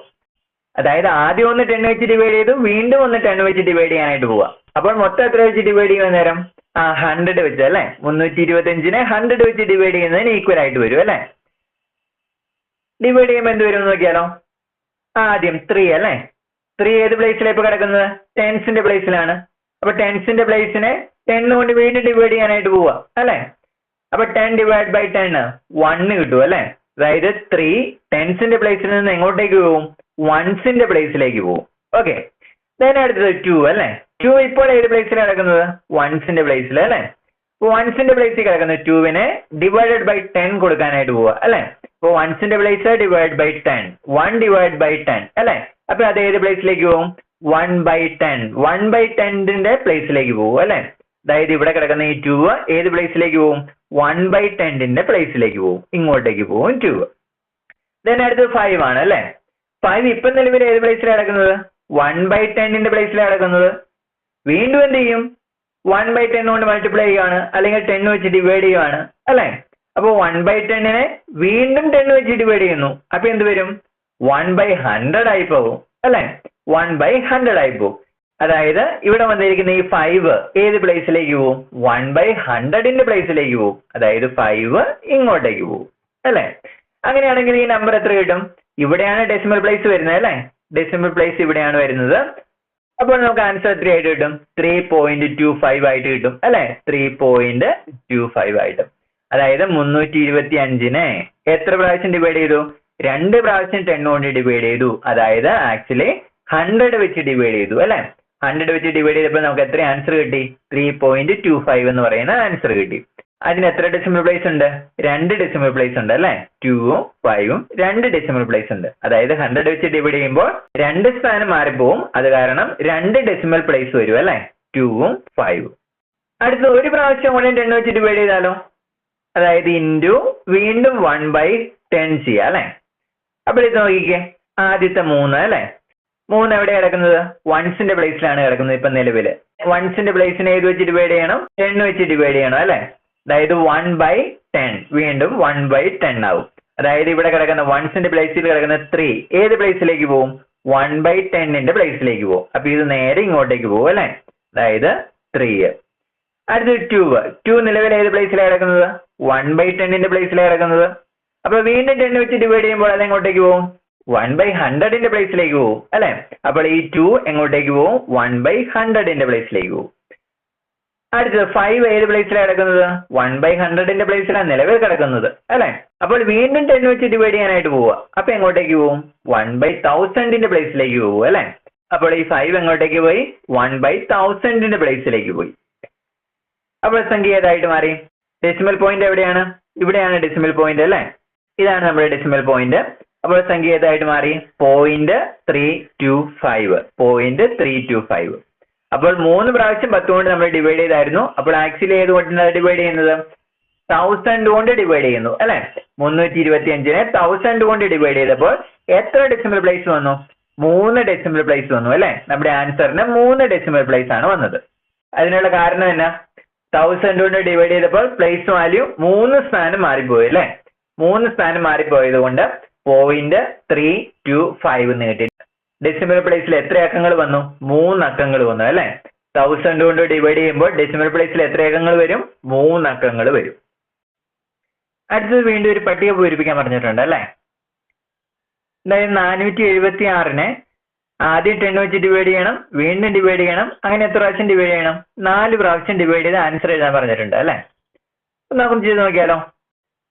അതായത് ആദ്യം ഒന്ന് 10 വെച്ച് ഡിവൈഡ് ചെയ്തു, വീണ്ടും ഒന്ന് 10 വെച്ച് ഡിവൈഡ് ചെയ്യാനായിട്ട് പോവാ. അപ്പോൾ മൊത്തം എത്ര വെച്ച് ഡിവൈഡ് ചെയ്യുന്ന നേരം? 100 വെച്ച് അല്ലെ? 325നെ 100 വെച്ച് ഡിവൈഡ് ചെയ്യുന്നതിന് ഈക്വൽ ആയിട്ട് വരും അല്ലെ? ഡിവൈഡ് ചെയ്യുമ്പോൾ എന്ത് വരും നോക്കിയാലോ? ആദ്യം 3 അല്ലെ? 3 ഏത് പ്ലേസിലാണ് ഇപ്പൊ കിടക്കുന്നത്? ടെൻസിന്റെ പ്ലേസിലാണ്. അപ്പൊ ടെൻസിന്റെ പ്ലേസിനെ 10 കൊണ്ട് വീണ്ടും ഡിവൈഡ് ചെയ്യാനായിട്ട് പോവാ അല്ലെ? അപ്പൊ 10 ഡിവൈഡ് ബൈ 10 1 കിട്ടും അല്ലെ? അതായത് 3 ടെൻസിന്റെ പ്ലേസിൽ നിന്ന് എങ്ങോട്ടേക്ക് പോകും? വൺസിന്റെ പ്ലേസിലേക്ക് പോകും. ഓക്കെ, അടുത്തത് 2 അല്ലെ? 2 ഇപ്പോൾ ഏത് പ്ലേസിലാണ് കിടക്കുന്നത്? വൺസിന്റെ പ്ലേസിൽ അല്ലെ? അപ്പൊ വൺസിന്റെ പ്ലേസിൽ കിടക്കുന്ന 2വിനെ ഡിവൈഡഡ് ബൈ 10 കൊടുക്കാനായിട്ട് പോവാ അല്ലെ? അപ്പൊ വൺസിന്റെ place divide by 10, 1 divide by 10 അല്ലെ? അപ്പൊ അത് ഏത് പ്ലേസിലേക്ക് പോകും? 1/10, 1/10ന്റെ പ്ലേസിലേക്ക് പോകും അല്ലെ? അതായത് ഇവിടെ കിടക്കുന്ന ഈ 2 ഏത് പ്ലേസിലേക്ക് പോകും? 1/10ന്റെ പ്ലേസിലേക്ക് പോകും, ഇങ്ങോട്ടേക്ക് പോകും 2. അടുത്തത് 5 ആണ് അല്ലെ? 5 ഇപ്പൊ നിലവിൽ ഏത് പ്ലേസിലാണ് കിടക്കുന്നത്? 1/10ന്റെ പ്ലേസിലാണ് കിടക്കുന്നത്. വീണ്ടും എന്ത് ചെയ്യും? 1/10 കൊണ്ട് മൾട്ടിപ്ലൈ ചെയ്യുകയാണ്, അല്ലെങ്കിൽ 10 വെച്ച് ഡിവൈഡ് ചെയ്യുകയാണ് അല്ലെ? അപ്പൊ 1/10നെ വീണ്ടും 10 വെച്ച് ഡിവൈഡ് ചെയ്യുന്നു. അപ്പൊ എന്ത് വരും? 1/100 ആയി പോകും അല്ലെ? 1/100 ആയി പോകും. അതായത് ഇവിടെ വന്നിരിക്കുന്ന ഈ 5 ഏത് പ്ലേസിലേക്ക് പോകും? 1/100ന്റെ പ്ലേസിലേക്ക് പോകും. അതായത് 5 ഇങ്ങോട്ടേക്ക് പോകും അല്ലെ? അങ്ങനെയാണെങ്കിൽ ഈ നമ്പർ എത്ര കിട്ടും? ഇവിടെയാണ് ഡെസിമൽ പ്ലേസ് വരുന്നത് അല്ലെ? ഡെസിമൽ പ്ലേസ് ഇവിടെയാണ് വരുന്നത്. അപ്പോൾ നമുക്ക് ആൻസർ എത്രയായിട്ട് കിട്ടും? 3.25 ആയിട്ട് കിട്ടും അല്ലെ? 3.25 ആയിട്ട്. അതായത് 325നെ എത്ര പ്രാവശ്യം ഡിവൈഡ് ചെയ്തു? 2 പ്രാവശ്യം 10 കൊണ്ട് ഡിവൈഡ് ചെയ്തു. അതായത് ആക്ച്വലി 100 വെച്ച് ഡിവൈഡ് ചെയ്തു അല്ലെ? 100 വെച്ച് ഡിവൈഡ് ചെയ്തപ്പോൾ നമുക്ക് എത്ര ആൻസർ കിട്ടി? 3.25 എന്ന് പറയുന്ന ആൻസർ കിട്ടി. അതിന് എത്ര ഡെസിമൽ പ്ലേസ് ഉണ്ട്? 2 ഡെസിമൽ പ്ലേസ് ഉണ്ട് അല്ലെ? 2ഉം 5ഉം 2 ഡെസിമൽ പ്ലേസ് ഉണ്ട്. അതായത് 100 വെച്ച് ഡിവൈഡ് ചെയ്യുമ്പോൾ 2 സ്ഥാനം മാറിപ്പോവും. അത് കാരണം 2 ഡെസിമൽ പ്ലേസ് വരും അല്ലെ? 2ഉം 5ഉം. അടുത്ത ഒരു പ്രാവശ്യം കൂടെ 10 വെച്ച് ഡിവൈഡ് ചെയ്താലോ? അതായത് ഇൻറ്റു വീണ്ടും 1/10 ചെയ്യാം അല്ലെ? അപ്പോൾ ഇത് നോക്കിക്കേ, ആദ്യത്തെ 3 അല്ലെ? 3 എവിടെ കിടക്കുന്നത്? വൺസിന്റെ പ്ലേസിലാണ് കിടക്കുന്നത് ഇപ്പൊ നിലവില്. വൺസിന്റെ പ്ലേസിനെ ഏത് വെച്ച് ഡിവൈഡ് ചെയ്യണം? 10 വെച്ച് ഡിവൈഡ് ചെയ്യണം അല്ലെ? അതായത് 1/10 വീണ്ടും 1/10 ആവും. അതായത് ഇവിടെ കിടക്കുന്ന വൺസിന്റെ പ്ലേസിൽ കിടക്കുന്ന 3 ഏത് പ്ലേസിലേക്ക് പോകും? 1/10ന്റെ പ്ലേസിലേക്ക് പോകും. അപ്പൊ ഇത് നേരെ ഇങ്ങോട്ടേക്ക് പോകും അല്ലെ? അതായത് 3. അടുത്ത് 2 നിലവിൽ ഏത് പ്ലേസിലാണ് കിടക്കുന്നത്? 1/10ന്റെ പ്ലേസിലാണ് കിടക്കുന്നത്. അപ്പൊ വീണ്ടും 10 വെച്ച് ഡിവൈഡ് ചെയ്യുമ്പോൾ അത് എങ്ങോട്ടേക്ക് പോകും? 1/100ന്റെ പ്ലേസിലേക്ക് പോകും അല്ലെ? അപ്പോൾ ഈ 2 എങ്ങോട്ടേക്ക് പോകും? 1/100ന്റെ പ്ലേസിലേക്ക് പോകും. അടുത്തത് 5 ഏത് പ്ലേസിലാണ് കിടക്കുന്നത്? 1/100ന്റെ പ്ലേസിലാണ് നിലവിൽ കിടക്കുന്നത് അല്ലെ? അപ്പോൾ വീണ്ടും 10 വെച്ച് ഡിവൈഡ് ചെയ്യാനായിട്ട് പോവുക. അപ്പൊ എങ്ങോട്ടേക്ക് പോകും? 1/1000ന്റെ പ്ലേസിലേക്ക് പോകും അല്ലെ? അപ്പോൾ ഈ 5 എങ്ങോട്ടേക്ക് പോയി? 1/1000ന്റെ പ്ലേസിലേക്ക് പോയി. അപ്പോൾ സംഖ്യ ഏതായിട്ട് മാറി? ഡെസിമൽ പോയിന്റ് എവിടെയാണ്? ഇവിടെയാണ് ഡെസിമൽ പോയിന്റ് അല്ലെ? ഇതാണ് നമ്മുടെ ഡെസിമൽ പോയിന്റ്. അപ്പോൾ സംഖ്യ ഏതായിട്ട് മാറി? 0.325. 0.325. അപ്പോൾ 3 പ്രാവശ്യം 10 കൊണ്ട് നമ്മൾ ഡിവൈഡ് ചെയ്തായിരുന്നു. അപ്പോൾ ആക്ച്വലി ഏത് കൊണ്ടാണ് ഡിവൈഡ് ചെയ്യുന്നത്? 1000 കൊണ്ട് ഡിവൈഡ് ചെയ്യുന്നു അല്ലെ? 325നെ 1000 കൊണ്ട് ഡിവൈഡ് ചെയ്തപ്പോൾ എത്ര ഡെസിമൽ പ്ലേസ് വന്നു? 3 ഡെസിമൽ പ്ലേസ് വന്നു അല്ലെ? നമ്മുടെ ആൻസറിന് 3 ഡെസിമൽ പ്ലേസ് ആണ് വന്നത്. അതിനുള്ള കാരണം എന്നാ? 1000 കൊണ്ട് ഡിവൈഡ് ചെയ്തപ്പോൾ പ്ലേസ് വാല്യൂ 3 സ്ഥാനം മാറിപ്പോയി അല്ലെ? 3 സ്ഥാനം മാറിപ്പോയത് കൊണ്ട് 0.325 എന്ന് കിട്ടി. ഡെസിമൽ പ്ലേസിൽ എത്ര അക്കങ്ങൾ വന്നു? 3 അക്കങ്ങൾ വന്നു അല്ലെ? 1000 കൊണ്ട് ഡിവൈഡ് ചെയ്യുമ്പോൾ ഡെസിമൽ പ്ലേസിൽ എത്ര അക്കങ്ങൾ വരും? 3 അക്കങ്ങൾ വരും. അടുത്തത് വീണ്ടും ഒരു പട്ടിക പൂരിപ്പിക്കാൻ പറഞ്ഞിട്ടുണ്ട് അല്ലെ? അതായത് 476നെ ആദ്യം 10 വെച്ച് ഡിവൈഡ് ചെയ്യണം, വീണ്ടും ഡിവൈഡ് ചെയ്യണം. അങ്ങനെ എത്ര പ്രാവശ്യം ഡിവൈഡ് ചെയ്യണം? 4 പ്രാവശ്യം ഡിവൈഡ് ചെയ്ത് ആൻസർ എഴുതാൻ പറഞ്ഞിട്ടുണ്ട് അല്ലെ? നമുക്ക് ചെയ്ത് നോക്കിയാലോ?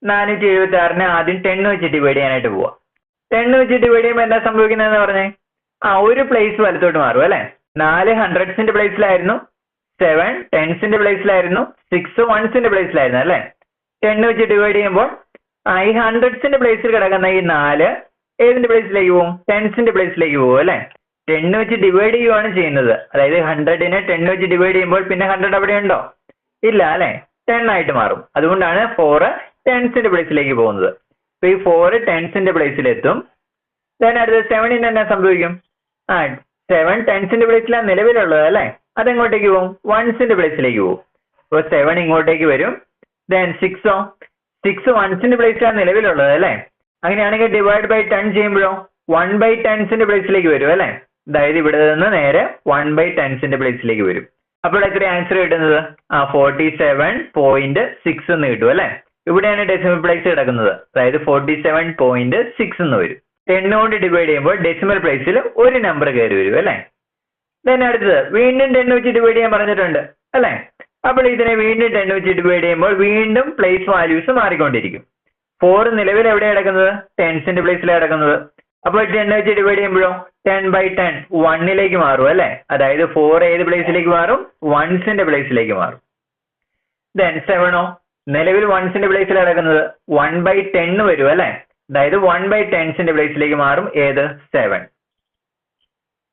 476നെ ആദ്യം 10 വെച്ച് ഡിവൈഡ് ചെയ്യാനായിട്ട് പോവാം. 10 വെച്ച് ഡിവൈഡ് ചെയ്യുമ്പോൾ എന്താ സംഭവിക്കുന്നതെന്ന് പറഞ്ഞേ? ഒരു പ്ലേസ് വലത്തോട്ട് മാറും അല്ലെ? 4 ഹൺഡ്രഡ്സിന്റെ പ്ലേസിലായിരുന്നു, 7 ടെൻസിന്റെ പ്ലേസിലായിരുന്നു, 6 വൺസിന്റെ പ്ലേസിലായിരുന്നു അല്ലെ? 10 വെച്ച് ഡിവൈഡ് ചെയ്യുമ്പോൾ ഈ ഹൺഡ്രഡ്സിന്റെ പ്ലേസിൽ കിടക്കുന്ന ഈ 4 ഏതിന്റെ പ്ലേസിലേക്ക് പോകും? ടെൻസിന്റെ പ്ലേസിലേക്ക് പോകും അല്ലെ? 10 വെച്ച് ഡിവൈഡ് ചെയ്യുകയാണ് ചെയ്യുന്നത്. അതായത് 100നെ 10 വെച്ച് ഡിവൈഡ് ചെയ്യുമ്പോൾ പിന്നെ 100 അവിടെ ഉണ്ടോ? ഇല്ല അല്ലെ? 10 ആയിട്ട് മാറും. അതുകൊണ്ടാണ് 4 ടെൻസിന്റെ പ്ലേസിലേക്ക് പോകുന്നത്. അപ്പൊ ഈ 4 ടെൻസിന്റെ പ്ലേസിലെത്തും. അടുത്ത 7ന് എന്നാ സംഭവിക്കും? 7 ടെൻസിന്റെ പ്ലേസിലാണ് നിലവിലുള്ളത് അല്ലെ? അതെങ്ങോട്ടേക്ക് പോകും? വൺസിന്റെ പ്ലേസിലേക്ക് പോകും. അപ്പോൾ 7 ഇങ്ങോട്ടേക്ക് വരും. ദെൻ 6 വൺസിന്റെ പ്ലേസിലാണ് നിലവിലുള്ളത് അല്ലേ? അങ്ങനെയാണെങ്കിൽ ഡിവൈഡ് ബൈ 10 ചെയ്യുമ്പോഴോ 1/10ന്റെ പ്ലേസിലേക്ക് വരും അല്ലേ? അതായത് ഇവിടെ നിന്ന് നേരെ 1/10ന്റെ പ്ലേസിലേക്ക് വരും. അപ്പോൾ എത്ര ആൻസർ കിട്ടുന്നത്? 47.6 എന്ന് കിട്ടും അല്ലേ? ഇവിടെയാണ് ഡെസിമൽ പ്ലേസ് കിടക്കുന്നത്. അതായത് 47.6 എന്ന് വരും. 10 കൊണ്ട് ഡിവൈഡ് ചെയ്യുമ്പോൾ ഡെസിമൽ പ്ലേസിൽ ഒരു നമ്പർ കയറി വരും അല്ലേ? ദെൻ അടുത്തത് വീണ്ടും 10 വെച്ച് ഡിവൈഡ് ചെയ്യാൻ പറഞ്ഞിട്ടുണ്ട് അല്ലേ? അപ്പോൾ ഇതിനെ വീണ്ടും 10 വെച്ച് ഡിവൈഡ് ചെയ്യുമ്പോൾ വീണ്ടും പ്ലേസ് വാല്യൂസ് മാറിക്കൊണ്ടിരിക്കും. 4 നിലവിൽ എവിടെയാണ് കിടക്കുന്നത്? ടെൻസിന്റെ പ്ലേസിലാണ് കിടക്കുന്നത്. അപ്പോൾ 10 വെച്ച് ഡിവൈഡ് ചെയ്യുമ്പോഴോ 10/10 1ലേക്ക് മാറും അല്ലേ? അതായത് 4 ഏത് പ്ലേസിലേക്ക് മാറും? വൺസിന്റെ പ്ലേസിലേക്ക് മാറും. ദെൻ 7 നിലവിൽ വൺസിന്റെ പ്ലേസിലാണ് കിടക്കുന്നത്. 1/10 വരും അല്ലേ? അതായത് 1/10ന്റെ പ്ലേസിലേക്ക് മാറും. ഏത്? 7.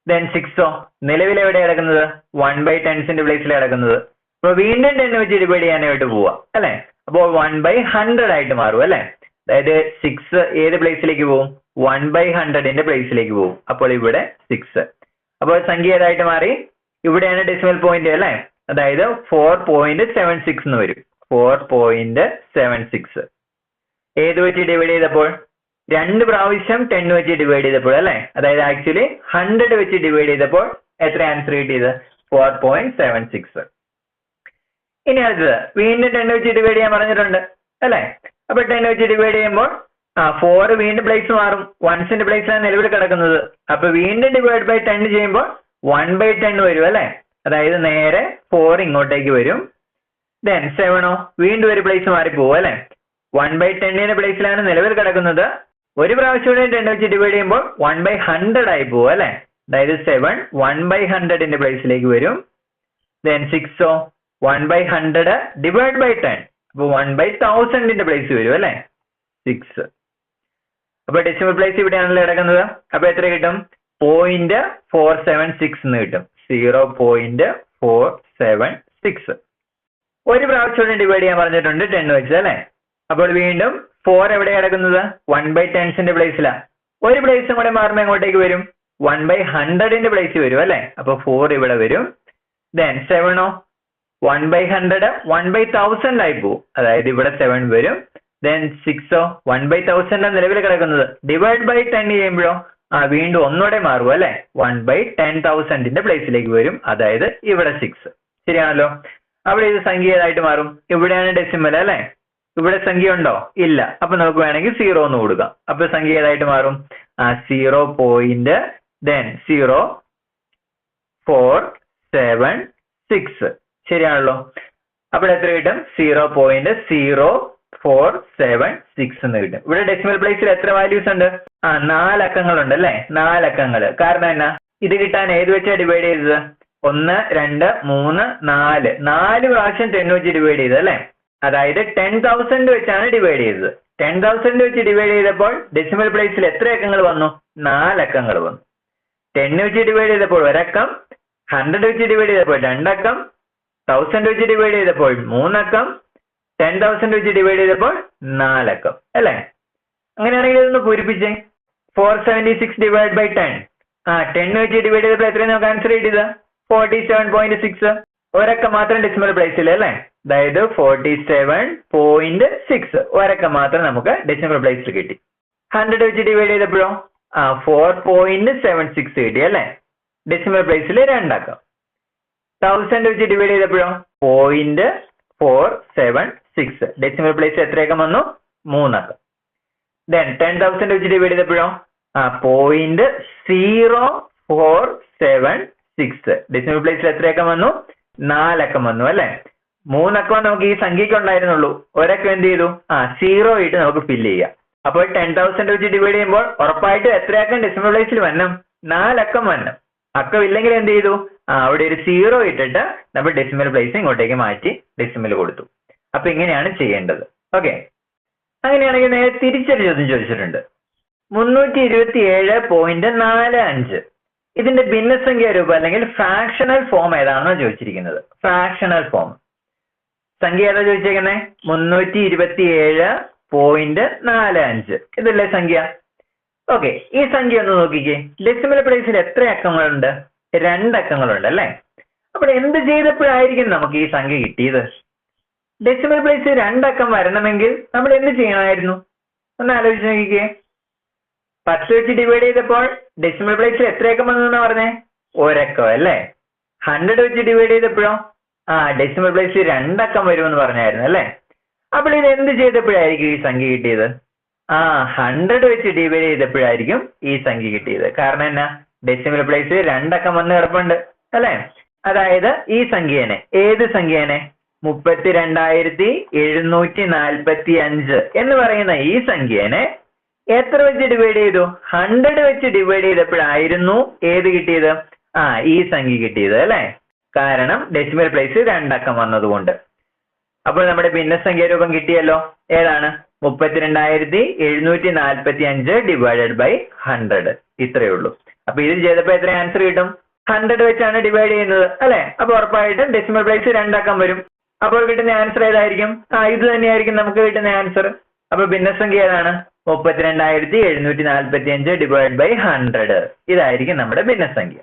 ദെൻ 6 നിലവിൽ എവിടെയാണ് കിടക്കുന്നത്? 1/10ന്റെ പ്ലേസിലാണ് കിടക്കുന്നത്. അപ്പോൾ വീണ്ടും 10 വെച്ച് ഡിവൈഡ് ചെയ്യാനായിട്ട് പോവാം അല്ലെ? അപ്പോൾ 1/100 ആയിട്ട് മാറും അല്ലെ? അതായത് 6 ഏത് പ്ലേസിലേക്ക് പോകും? 1/100ന്റെ പ്ലേസിലേക്ക് പോകും. അപ്പോൾ ഇവിടെ 6. അപ്പോൾ സംഖ്യ ഏതായിട്ട് മാറി? ഇവിടെയാണ് ഡെസിമൽ പോയിന്റ് അല്ലെ? അതായത് 4.76 എന്ന് വരും. 4.76 ഏത് വെച്ച് ഡിവൈഡ് ചെയ്തപ്പോൾ? 2 പ്രാവശ്യം 10 വെച്ച് ഡിവൈഡ് ചെയ്തപ്പോൾ അല്ലെ? അതായത് ആക്ച്വലി 100 വെച്ച് ഡിവൈഡ് ചെയ്തപ്പോൾ എത്ര ആൻസർ കിട്ടിയത്? 4.76. ഇനി അടുത്തത് വീണ്ടും 10 വെച്ച് ഡിവൈഡ് ചെയ്യാൻ പറഞ്ഞിട്ടുണ്ട് അല്ലെ? അപ്പൊ 10 വെച്ച് ഡിവൈഡ് ചെയ്യുമ്പോൾ 4 വീണ്ടും പ്ലേസ് മാറും. വൺസിന്റെ പ്ലേസിലാണ് നിലവിൽ കിടക്കുന്നത്. അപ്പൊ വീണ്ടും ഡിവൈഡ് ബൈ 10 ചെയ്യുമ്പോൾ 1/10 വരും അല്ലെ? അതായത് നേരെ 4 ഇങ്ങോട്ടേക്ക് വരും. ദെൻ 7 വീണ്ടും ഒരു പ്ലേസ് മാറിപ്പോവും അല്ലെ? 1/10ന്റെ പ്ലേസിലാണ് നിലവിൽ കിടക്കുന്നത്. ഒരു പ്രാവശ്യം 10 വെച്ച് ഡിവൈഡ് ചെയ്യുമ്പോൾ 1/100 ആയി പോവും അല്ലെ? അതായത് 7 1/100ന്റെ പ്ലേസിലേക്ക് വരും. ദെൻ 6 1/100 ഡിവൈഡ് ബൈ 10 അപ്പൊ 1/1000ന്റെ പ്ലേസ് വരും അല്ലെ? 6. അപ്പൊ ഡെസിമൽ പ്ലേസ് ഇവിടെയാണല്ലോ കിടക്കുന്നത്. അപ്പൊ എത്ര കിട്ടും? 0.476 എന്ന് കിട്ടും. 0.476. ഒരു പ്രാവശ്യം ഡിവൈഡ് ചെയ്യാൻ പറഞ്ഞിട്ടുണ്ട് 10 വെച്ച് അല്ലെ? അപ്പോൾ വീണ്ടും 4 എവിടെ കിടക്കുന്നത്? 1/10ന്റെ പ്ലേസിലാണ്. ഒരു പ്ലേസും കൂടെ മാറുമ്പോൾ എങ്ങോട്ടേക്ക് വരും? 1/100ന്റെ പ്ലേസ് വരും അല്ലെ? അപ്പൊ 4 ഇവിടെ വരും. ദെൻ 7 1/100 1/1000 ആയി പോവും. അതായത് ഇവിടെ 7 വരും. ദെൻ 6 1/1000 നിലവിൽ കിടക്കുന്നത്. ഡിവൈഡ് ബൈ 10 ചെയ്യുമ്പോഴോ വീണ്ടും ഒന്നുകൂടെ മാറും അല്ലെ? 1/10,000ന്റെ പ്ലേസിലേക്ക് വരും. അതായത് ഇവിടെ 6. ശരിയാണല്ലോ? അവിടെ ഇത് സംഖ്യ ഏതായിട്ട് മാറും? ഇവിടെയാണ് ഡെസിമൽ അല്ലെ? ഇവിടെ സംഖ്യ ഉണ്ടോ? ഇല്ല. അപ്പൊ നമുക്ക് വേണമെങ്കിൽ 0 എന്ന് കൊടുക്കാം. അപ്പൊ സംഖ്യ ഏതായിട്ട് മാറും? 0.0476. ശരിയാണല്ലോ? അപ്പോൾ എത്ര കിട്ടും? 0.0476 എന്ന് കിട്ടും. ഇവിടെ ഡെസിമൽ പ്ലേസിൽ എത്ര വാല്യൂസ് ഉണ്ട്? 4 അക്കങ്ങളുണ്ട് അല്ലെ? 4 അക്കങ്ങൾ. കാരണം എന്നാ? ഇത് കിട്ടാൻ ഏത് വെച്ചാ ഡിവൈഡ് ചെയ്തത്? 1 2 3 4 4 പ്രാവശ്യം 10 വെച്ച് ഡിവൈഡ് ചെയ്തത് അല്ലെ? അതായത് 10,000 വെച്ചാണ് ഡിവൈഡ് ചെയ്തത്. 10,000 വെച്ച് ഡിവൈഡ് ചെയ്തപ്പോൾ ഡെസിമൽ പ്ലേസിൽ എത്ര അക്കങ്ങൾ വന്നു? 4 അക്കങ്ങൾ വന്നു. 10 വെച്ച് ഡിവൈഡ് ചെയ്തപ്പോൾ ഒരക്കം, 100 വെച്ച് ഡിവൈഡ് ചെയ്തപ്പോൾ 2 അക്കം, 1000 വെച്ച് ഡിവൈഡ് ചെയ്തപ്പോൾ 3 അക്കം, 10,000 വെച്ച് ഡിവൈഡ് ചെയ്തപ്പോൾ 4 അക്കം അല്ലെ? അങ്ങനെയാണെങ്കിൽ ഇതൊന്ന് പൂരിപ്പിച്ചേ. 476 ഡിവൈഡ് ബൈ 10. 10 വെച്ച് ഡിവൈഡ് ചെയ്തപ്പോൾ എത്രയാണ് നമുക്ക് ആൻസർ കിട്ടിയത്? 47.6. ഒരക്കം മാത്രം ഡെസിമൽ പ്ലേസിൽ അല്ലെ? അതായത് 47.6 ഒരക്കം മാത്രം നമുക്ക് ഡെസിമൽ പ്ലേസിൽ കിട്ടി. 100 വെച്ച് ഡിവൈഡ് ചെയ്തപ്പോഴോ 4.76 കിട്ടി അല്ലെ? ഡെസിമൽ പ്ലേസിൽ 2 അക്കം. 1000 വെച്ച് ഡിവൈഡ് ചെയ്തപ്പോഴോ 0.476 ഡെസിമൽ പ്ലേസ് എത്ര അക്കം വന്നു? 3 അക്കം. ദെൻ 10,000 വെച്ച് ഡിവൈഡ് ചെയ്തപ്പോഴോ 0.0476 ഡെസിമൽ പ്ലേസിൽ എത്ര അക്കം വന്നു? 4 അക്കം വന്നു അല്ലെ? 3 അക്കം നമുക്ക് ഈ സംഖ്യക്ക് ഉണ്ടായിരുന്നുള്ളൂ. ഒരക്കം എന്ത് ചെയ്തു? 0 ഇട്ട് നമുക്ക് ഫില്ല് ചെയ്യാം. അപ്പോൾ 10,000 വെച്ച് ഡിവൈഡ് ചെയ്യുമ്പോൾ ഉറപ്പായിട്ട് എത്ര അക്കം ഡെസിമൽ പ്ലേസിൽ വരണം? 4 അക്കം വരണം. അക്കം ഇല്ലെങ്കിൽ എന്ത് ചെയ്തു? അവിടെ ഒരു 0 ഇട്ടിട്ട് നമ്മൾ ഡെസിമൽ പ്ലേസ് ഇങ്ങോട്ടേക്ക് മാറ്റി ഡെസിമൽ കൊടുത്തു. അപ്പൊ ഇങ്ങനെയാണ് ചെയ്യേണ്ടത്. ഓക്കെ. അങ്ങനെയാണെങ്കിൽ നേരെ തിരിച്ചൊരു ചോദ്യം ചോദിച്ചിട്ടുണ്ട്. 327.45 ഇതിന്റെ ഭിന്നസംഖ്യ രൂപം അല്ലെങ്കിൽ ഫ്രാക്ഷണൽ ഫോം ഏതാണെന്ന് ചോദിച്ചിരിക്കുന്നത്. ഫ്രാക്ഷണൽ ഫോം സംഖ്യ ഏതാ ചോദിച്ചേക്കുന്നത്? 327.45 ഇതല്ലേ സംഖ്യ? ഓക്കെ. ഈ സംഖ്യ ഒന്ന് നോക്കിക്കേ. ഡെസിമൽ പ്ലേസിൽ എത്ര അക്കങ്ങളുണ്ട്? 2 അക്കങ്ങളുണ്ട് അല്ലെ? അപ്പോൾ എന്ത് ചെയ്തപ്പോഴായിരിക്കും നമുക്ക് ഈ സംഖ്യ കിട്ടിയത്? ഡെസിമൽ പ്ലേസ് 2 അക്കം വരണമെങ്കിൽ നമ്മൾ എന്ത് ചെയ്യണമായിരുന്നു? ഒന്ന് ആലോചിച്ച് നോക്കിക്കേ. 10 വെച്ച് ഡിവൈഡ് ചെയ്തപ്പോൾ ഡെസിമൽ പ്ലേസിൽ എത്ര അക്കം വന്നു പറഞ്ഞേ? ഒരക്കം അല്ലേ? 100 വെച്ച് ഡിവൈഡ് ചെയ്തപ്പോഴോ ഡെസിമൽ പ്ലേസിൽ 2 അക്കം വരുമെന്ന് പറഞ്ഞായിരുന്നു അല്ലേ? അപ്പോൾ ഇത് എന്ത് ചെയ്തപ്പോഴായിരിക്കും ഈ സംഖ്യ കിട്ടിയത്? 100 വെച്ച് ഡിവൈഡ് ചെയ്തപ്പോഴായിരിക്കും ഈ സംഖ്യ കിട്ടിയത്. കാരണം എന്നാ? ഡെസിമൽ പ്ലേസിൽ 2 അക്കം വന്ന് കിടപ്പുണ്ട് അല്ലേ? അതായത് ഈ സംഖ്യേനെ, ഏത് സംഖ്യേനെ? 32,745 എന്ന് പറയുന്ന ഈ സംഖ്യേനെ എത്ര വെച്ച് ഡിവൈഡ് ചെയ്തു? 100 വെച്ച് ഡിവൈഡ് ചെയ്തപ്പോഴായിരുന്നു ഏത് കിട്ടിയത്? ഈ സംഖ്യ കിട്ടിയത് അല്ലേ? കാരണം ഡെസിമൽ പ്ലേസ് 2 അക്കം വന്നതുകൊണ്ട്. അപ്പോൾ നമ്മുടെ ഭിന്നസംഖ്യ രൂപം കിട്ടിയല്ലോ. ഏതാണ്? 32,745 ഡിവൈഡഡ് ബൈ 100. ഇത്രയേ ഉള്ളൂ. അപ്പൊ ഇത് ചെയ്തപ്പോ എത്ര ആൻസർ കിട്ടും? 100 വെച്ചാണ് ഡിവൈഡ് ചെയ്യുന്നത് അല്ലെ? അപ്പൊ ഉറപ്പായിട്ടും ഡെസിമൽ പ്ലേസ് 2 അക്കം വരും. അപ്പോൾ കിട്ടുന്ന ആൻസർ ഏതായിരിക്കും? ഇത് തന്നെയായിരിക്കും നമുക്ക് കിട്ടുന്ന ആൻസർ. അപ്പൊ ഭിന്നസംഖ്യ ഏതാണ്? 32,745 ഡിവൈഡ് ബൈ 100. ഇതായിരിക്കും നമ്മുടെ ഭിന്നസംഖ്യ.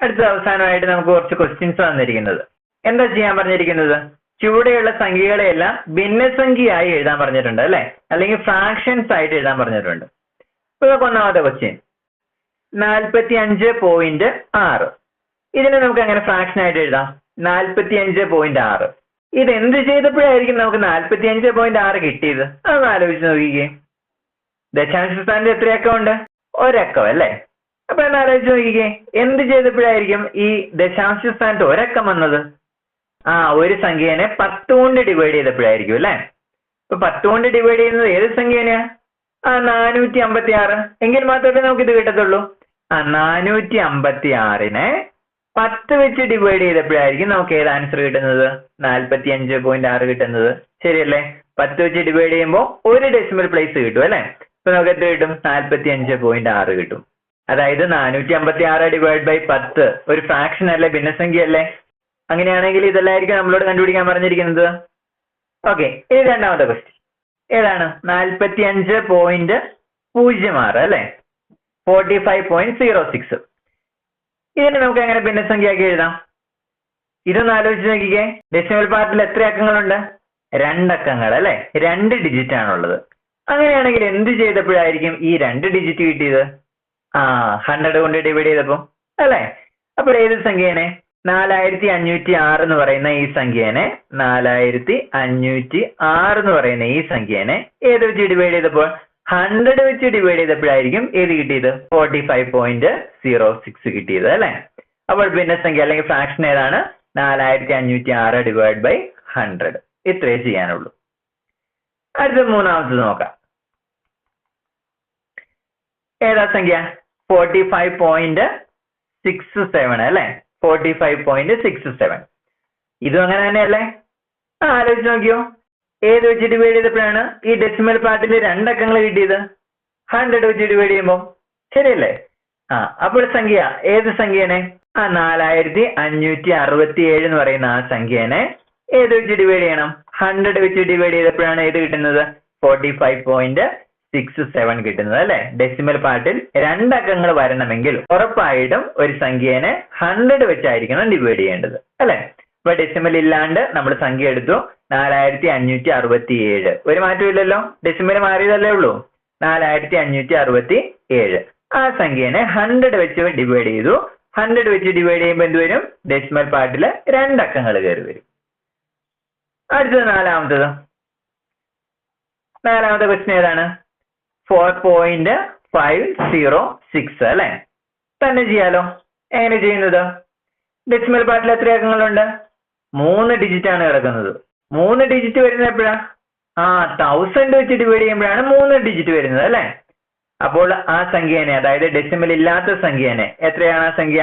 അടുത്ത അവസാനമായിട്ട് നമുക്ക് കുറച്ച് ക്വസ്റ്റ്യൻസ് വന്നിരിക്കുന്നത്. എന്താ ചെയ്യാൻ പറഞ്ഞിരിക്കുന്നത്? ചുവടെയുള്ള സംഖ്യകളെയെല്ലാം ഭിന്നസംഖ്യയായി എഴുതാൻ പറഞ്ഞിട്ടുണ്ട് അല്ലെ? അല്ലെങ്കിൽ ഫ്രാക്ഷൻസ് ആയിട്ട് എഴുതാൻ പറഞ്ഞിട്ടുണ്ട്. ഇപ്പൊ ഒന്നാമത്തെ ക്വസ്റ്റ്യൻ 45.6. ഇതിനെ നമുക്ക് അങ്ങനെ ഫ്രാക്ഷൻ ആയിട്ട് എഴുതാം. 45.6. ഇത് എന്ത് ചെയ്തപ്പോഴായിരിക്കും നമുക്ക് 45.6 കിട്ടിയത്? അതൊന്ന് ആലോചിച്ച് നോക്കിക്കേ. ദശാംശ സ്ഥാനത്ത് എത്ര അക്കം ഉണ്ട്? ഒരക്കം അല്ലേ? അപ്പൊ ഒന്ന് ആലോചിച്ച് നോക്കിക്കേ. എന്ത് ചെയ്തപ്പോഴായിരിക്കും ഈ ദശാംശ സ്ഥാനത്ത് ഒരക്കം വന്നത്? ഒരു സംഖ്യേനെ 10 കൊണ്ട് ഡിവൈഡ് ചെയ്തപ്പോഴായിരിക്കും അല്ലെ? ഇപ്പൊ 10 കൊണ്ട് ഡിവൈഡ് ചെയ്യുന്നത് ഏത് സംഖ്യേനെയാ? 456. എങ്കിൽ മാത്രമേ നമുക്ക് ഇത് കിട്ടത്തുള്ളൂ. 456നെ 10 വെച്ച് ഡിവൈഡ് ചെയ്തപ്പോഴായിരിക്കും നമുക്ക് ഏത് ആൻസർ കിട്ടുന്നത്? 45.6 കിട്ടുന്നത്. ശരിയല്ലേ? 10 വെച്ച് ഡിവൈഡ് ചെയ്യുമ്പോൾ ഒരു ഡെസിമൽ പ്ലേസ് കിട്ടും അല്ലെ? ഇപ്പൊ നമുക്ക് എത്ര കിട്ടും? 45.6 കിട്ടും. അതായത് 456 ഡിവൈഡ് ബൈ 10 ഒരു ഫ്രാക്ഷൻ അല്ലേ? ഭിന്നസംഖ്യ അല്ലേ? അങ്ങനെയാണെങ്കിൽ ഇതെല്ലായിരിക്കും നമ്മളോട് കണ്ടുപിടിക്കാൻ പറഞ്ഞിരിക്കുന്നത്. ഓക്കെ, ഇനി രണ്ടാമത്തെ ക്വസ്റ്റ്യൻ ഏതാണ്? 45.06 അല്ലെ? 45.06. ഇതിനെ നമുക്ക് എങ്ങനെ ഭിന്നസംഖ്യയാക്കി എഴുതാം? ഇതൊന്ന് ആലോചിച്ച് നോക്കിക്കേ. ഡെസിമൽ പാർട്ടിൽ എത്ര അക്കങ്ങളുണ്ട്? 2 അക്കങ്ങൾ അല്ലെ? 2 ഡിജിറ്റ് ആണുള്ളത്. അങ്ങനെയാണെങ്കിൽ എന്ത് ചെയ്തപ്പോഴായിരിക്കും ഈ 2 ഡിജിറ്റ് കിട്ടിയത്? 100 കൊണ്ട് ഡിവൈഡ് ചെയ്തപ്പോ അല്ലെ? അപ്പോൾ ഏത് സംഖ്യേനെ? 4506 എന്ന് പറയുന്ന ഈ സംഖ്യേനെ 4506 എന്ന് പറയുന്ന ഈ സംഖ്യേനെ ഏത് വെച്ച് ഡിവൈഡ് ചെയ്തപ്പോൾ? 100 വെച്ച് ഡിവൈഡ് ചെയ്തപ്പോഴായിരിക്കും ഏത് കിട്ടിയത്? 45.06 കിട്ടിയത് അല്ലെ? അപ്പോൾ ഭിന്നസംഖ്യ അല്ലെങ്കിൽ ഫ്രാക്ഷൻ ഏതാണ്? 4506 ഡിവൈഡ് ബൈ 100. ഇത്രേ ചെയ്യാനുള്ളൂ. അടുത്ത മൂന്നാമത്തത് നോക്കാം. ഏതാ സംഖ്യ? 45.67 അല്ലെ? 45.67. ഇതും അങ്ങനെ തന്നെയല്ലേ? ആലോചിച്ച് നോക്കിയോ. ഏത് വെച്ച് ഡിവൈഡ് ചെയ്തപ്പോഴാണ് ഈ ഡെസിമൽ പാർട്ടിൽ 2 അക്കങ്ങൾ കിട്ടിയത്? 100 വെച്ച് ഡിവൈഡ് ചെയ്യുമ്പോൾ. ശരിയല്ലേ? അപ്പോൾ സംഖ്യ ഏത് സംഖ്യേനെ? 4567 എന്ന് പറയുന്ന ആ സംഖ്യേനെ ഏത് വെച്ച് ഡിവൈഡ് ചെയ്യണം? 100 വെച്ച് ഡിവൈഡ് ചെയ്തപ്പോഴാണ് ഏത് കിട്ടുന്നത്? 45.67 കിട്ടുന്നത് അല്ലെ? ഡെസിമൽ പാർട്ടിൽ 2 അക്കങ്ങൾ വരണമെങ്കിൽ ഉറപ്പായിട്ടും ഒരു സംഖ്യേനെ 100 വെച്ചായിരിക്കണം ഡിവൈഡ് ചെയ്യേണ്ടത് അല്ലെ? ഇപ്പൊ ഡെസിമൽ ഇല്ലാണ്ട് നമ്മൾ സംഖ്യ എടുത്തു 4567. ഒരു മാറ്റമില്ലല്ലോ, ഡെസിമൽ മാറിയതല്ലേ ഉള്ളൂ. 4567 ആ സംഖ്യേനെ 100 വെച്ച് ഡിവൈഡ് ചെയ്തു. 100 വെച്ച് ഡിവൈഡ് ചെയ്യുമ്പോൾ എന്ത് വരും? ഡെസിമൽ പാർട്ടിൽ 2 അക്കങ്ങൾ കയറി വരും. അടുത്തത് നാലാമത്തെ ക്വസ്റ്റ്യൻ ഏതാണ്? 4.506 അല്ലെ? തന്നെ ചെയ്യാലോ. എങ്ങനെ ചെയ്യുന്നത്? ഡെസിമൽ പാർട്ടിൽ എത്ര അക്കങ്ങളുണ്ട്? 3 ഡിജിറ്റ് ആണ് കിടക്കുന്നത്. 3 ഡിജിറ്റ് വരുന്നത് എപ്പോഴാ? 1000 വെച്ച് ഡിവൈഡ് ചെയ്യുമ്പോഴാണ് 3 ഡിജിറ്റ് വരുന്നത് അല്ലെ? അപ്പോൾ ആ സംഖ്യേനെ, അതായത് ഡെസിമൽ ഇല്ലാത്ത സംഖ്യേനെ, എത്രയാണ് ആ സംഖ്യ?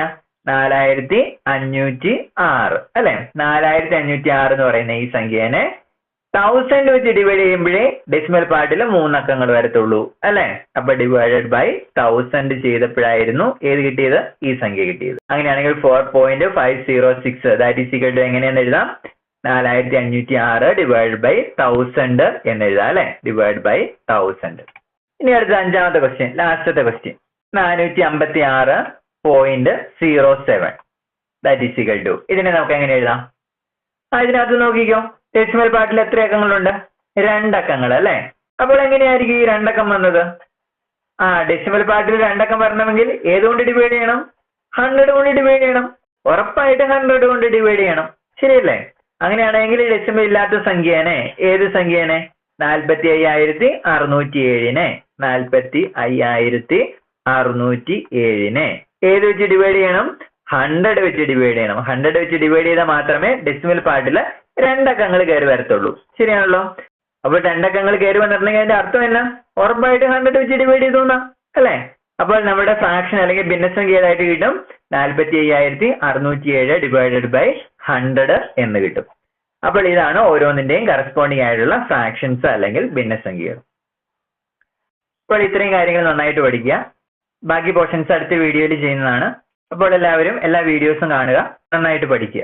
4506 അല്ലെ? 4506 എന്ന് പറയുന്ന ഈ സംഖ്യേനെ 1000 വെച്ച് ഡിവൈഡ് ചെയ്യുമ്പോഴേ ഡെസിമൽ പാർട്ടിൽ 3 അക്കങ്ങൾ വരത്തുള്ളൂ അല്ലെ? അപ്പൊ ഡിവൈഡഡ് ബൈ 1000 ചെയ്തപ്പോഴായിരുന്നു ഏത് കിട്ടിയത്? ഈ സംഖ്യ കിട്ടിയത്. അങ്ങനെയാണെങ്കിൽ 4.506 ദാറ്റ് ഈസ് ഈക്വൽ ടു എങ്ങനെയെന്ന് എഴുതാം? 4506 ഡിവൈഡ് ബൈ 1000 എന്ന് എഴുതാം അല്ലെ? Divide by 1000. ഇനി അടുത്ത അഞ്ചാമത്തെ ക്വസ്റ്റ്യൻ, ലാസ്റ്റത്തെ question 456.07. That is equal to ഇതിനെ നമുക്ക് എങ്ങനെ എഴുതാം? ഇതിനകത്ത് നോക്കിക്കോ, ഡെസിമൽ പാർട്ടിൽ എത്ര അക്കങ്ങളുണ്ട്? 2 അക്കങ്ങൾ അല്ലേ? അപ്പോൾ എങ്ങനെയായിരിക്കും ഈ 2 അക്കം വന്നത്? ഡെസിമൽ പാർട്ടിൽ 2 അക്കം വരണമെങ്കിൽ ഏതുകൊണ്ട് ഡിവൈഡ് ചെയ്യണം? 100 കൊണ്ട് ഡിവൈഡ് ചെയ്യണം. ഉറപ്പായിട്ട് 100 കൊണ്ട് ഡിവൈഡ് ചെയ്യണം, ശരിയല്ലേ? അങ്ങനെയാണെങ്കിൽ ഡെസിമൽ ഇല്ലാത്ത സംഖ്യേനെ, ഏത് സംഖ്യേനെ? 45,607നെ 45,607നെ ഏത് വെച്ച് ഡിവൈഡ് ചെയ്യണം? 100 വെച്ച് ഡിവൈഡ് ചെയ്യണം. 100 വെച്ച് ഡിവൈഡ് ചെയ്താൽ മാത്രമേ ഡെസിമൽ പാർട്ടില് 2 അക്കങ്ങൾ കയറി വരത്തുള്ളൂ, ശരിയാണല്ലോ? അപ്പോൾ 2 അക്കങ്ങൾ കയറി വന്നിട്ടുണ്ടെങ്കിൽ അതിന്റെ അർത്ഥം എന്നാ? ഉറപ്പായിട്ട് 100 വെച്ച് ഡിവൈഡ് ചെയ്തോന്നാ, അല്ലേ? അപ്പോൾ നമ്മുടെ ഫ്രാക്ഷൻ അല്ലെങ്കിൽ ഭിന്നസംഖ്യ ഏതായിട്ട് കിട്ടും? 45,607 ഡിവൈഡഡ് ബൈ 100 എന്ന് കിട്ടും. അപ്പോൾ ഇതാണ് ഓരോന്നിന്റെയും കറസ്പോണ്ടിങ് ആയിട്ടുള്ള ഫ്രാക്ഷൻസ് അല്ലെങ്കിൽ ഭിന്നസംഖ്യകൾ. അപ്പോൾ ഇത്രയും കാര്യങ്ങൾ നന്നായിട്ട് പഠിക്കുക. ബാക്കി പോർഷൻസ് അടുത്ത വീഡിയോയിൽ ചെയ്യുന്നതാണ്. അപ്പോൾ എല്ലാവരും എല്ലാ വീഡിയോസും കാണുക, നന്നായിട്ട് പഠിക്കുക.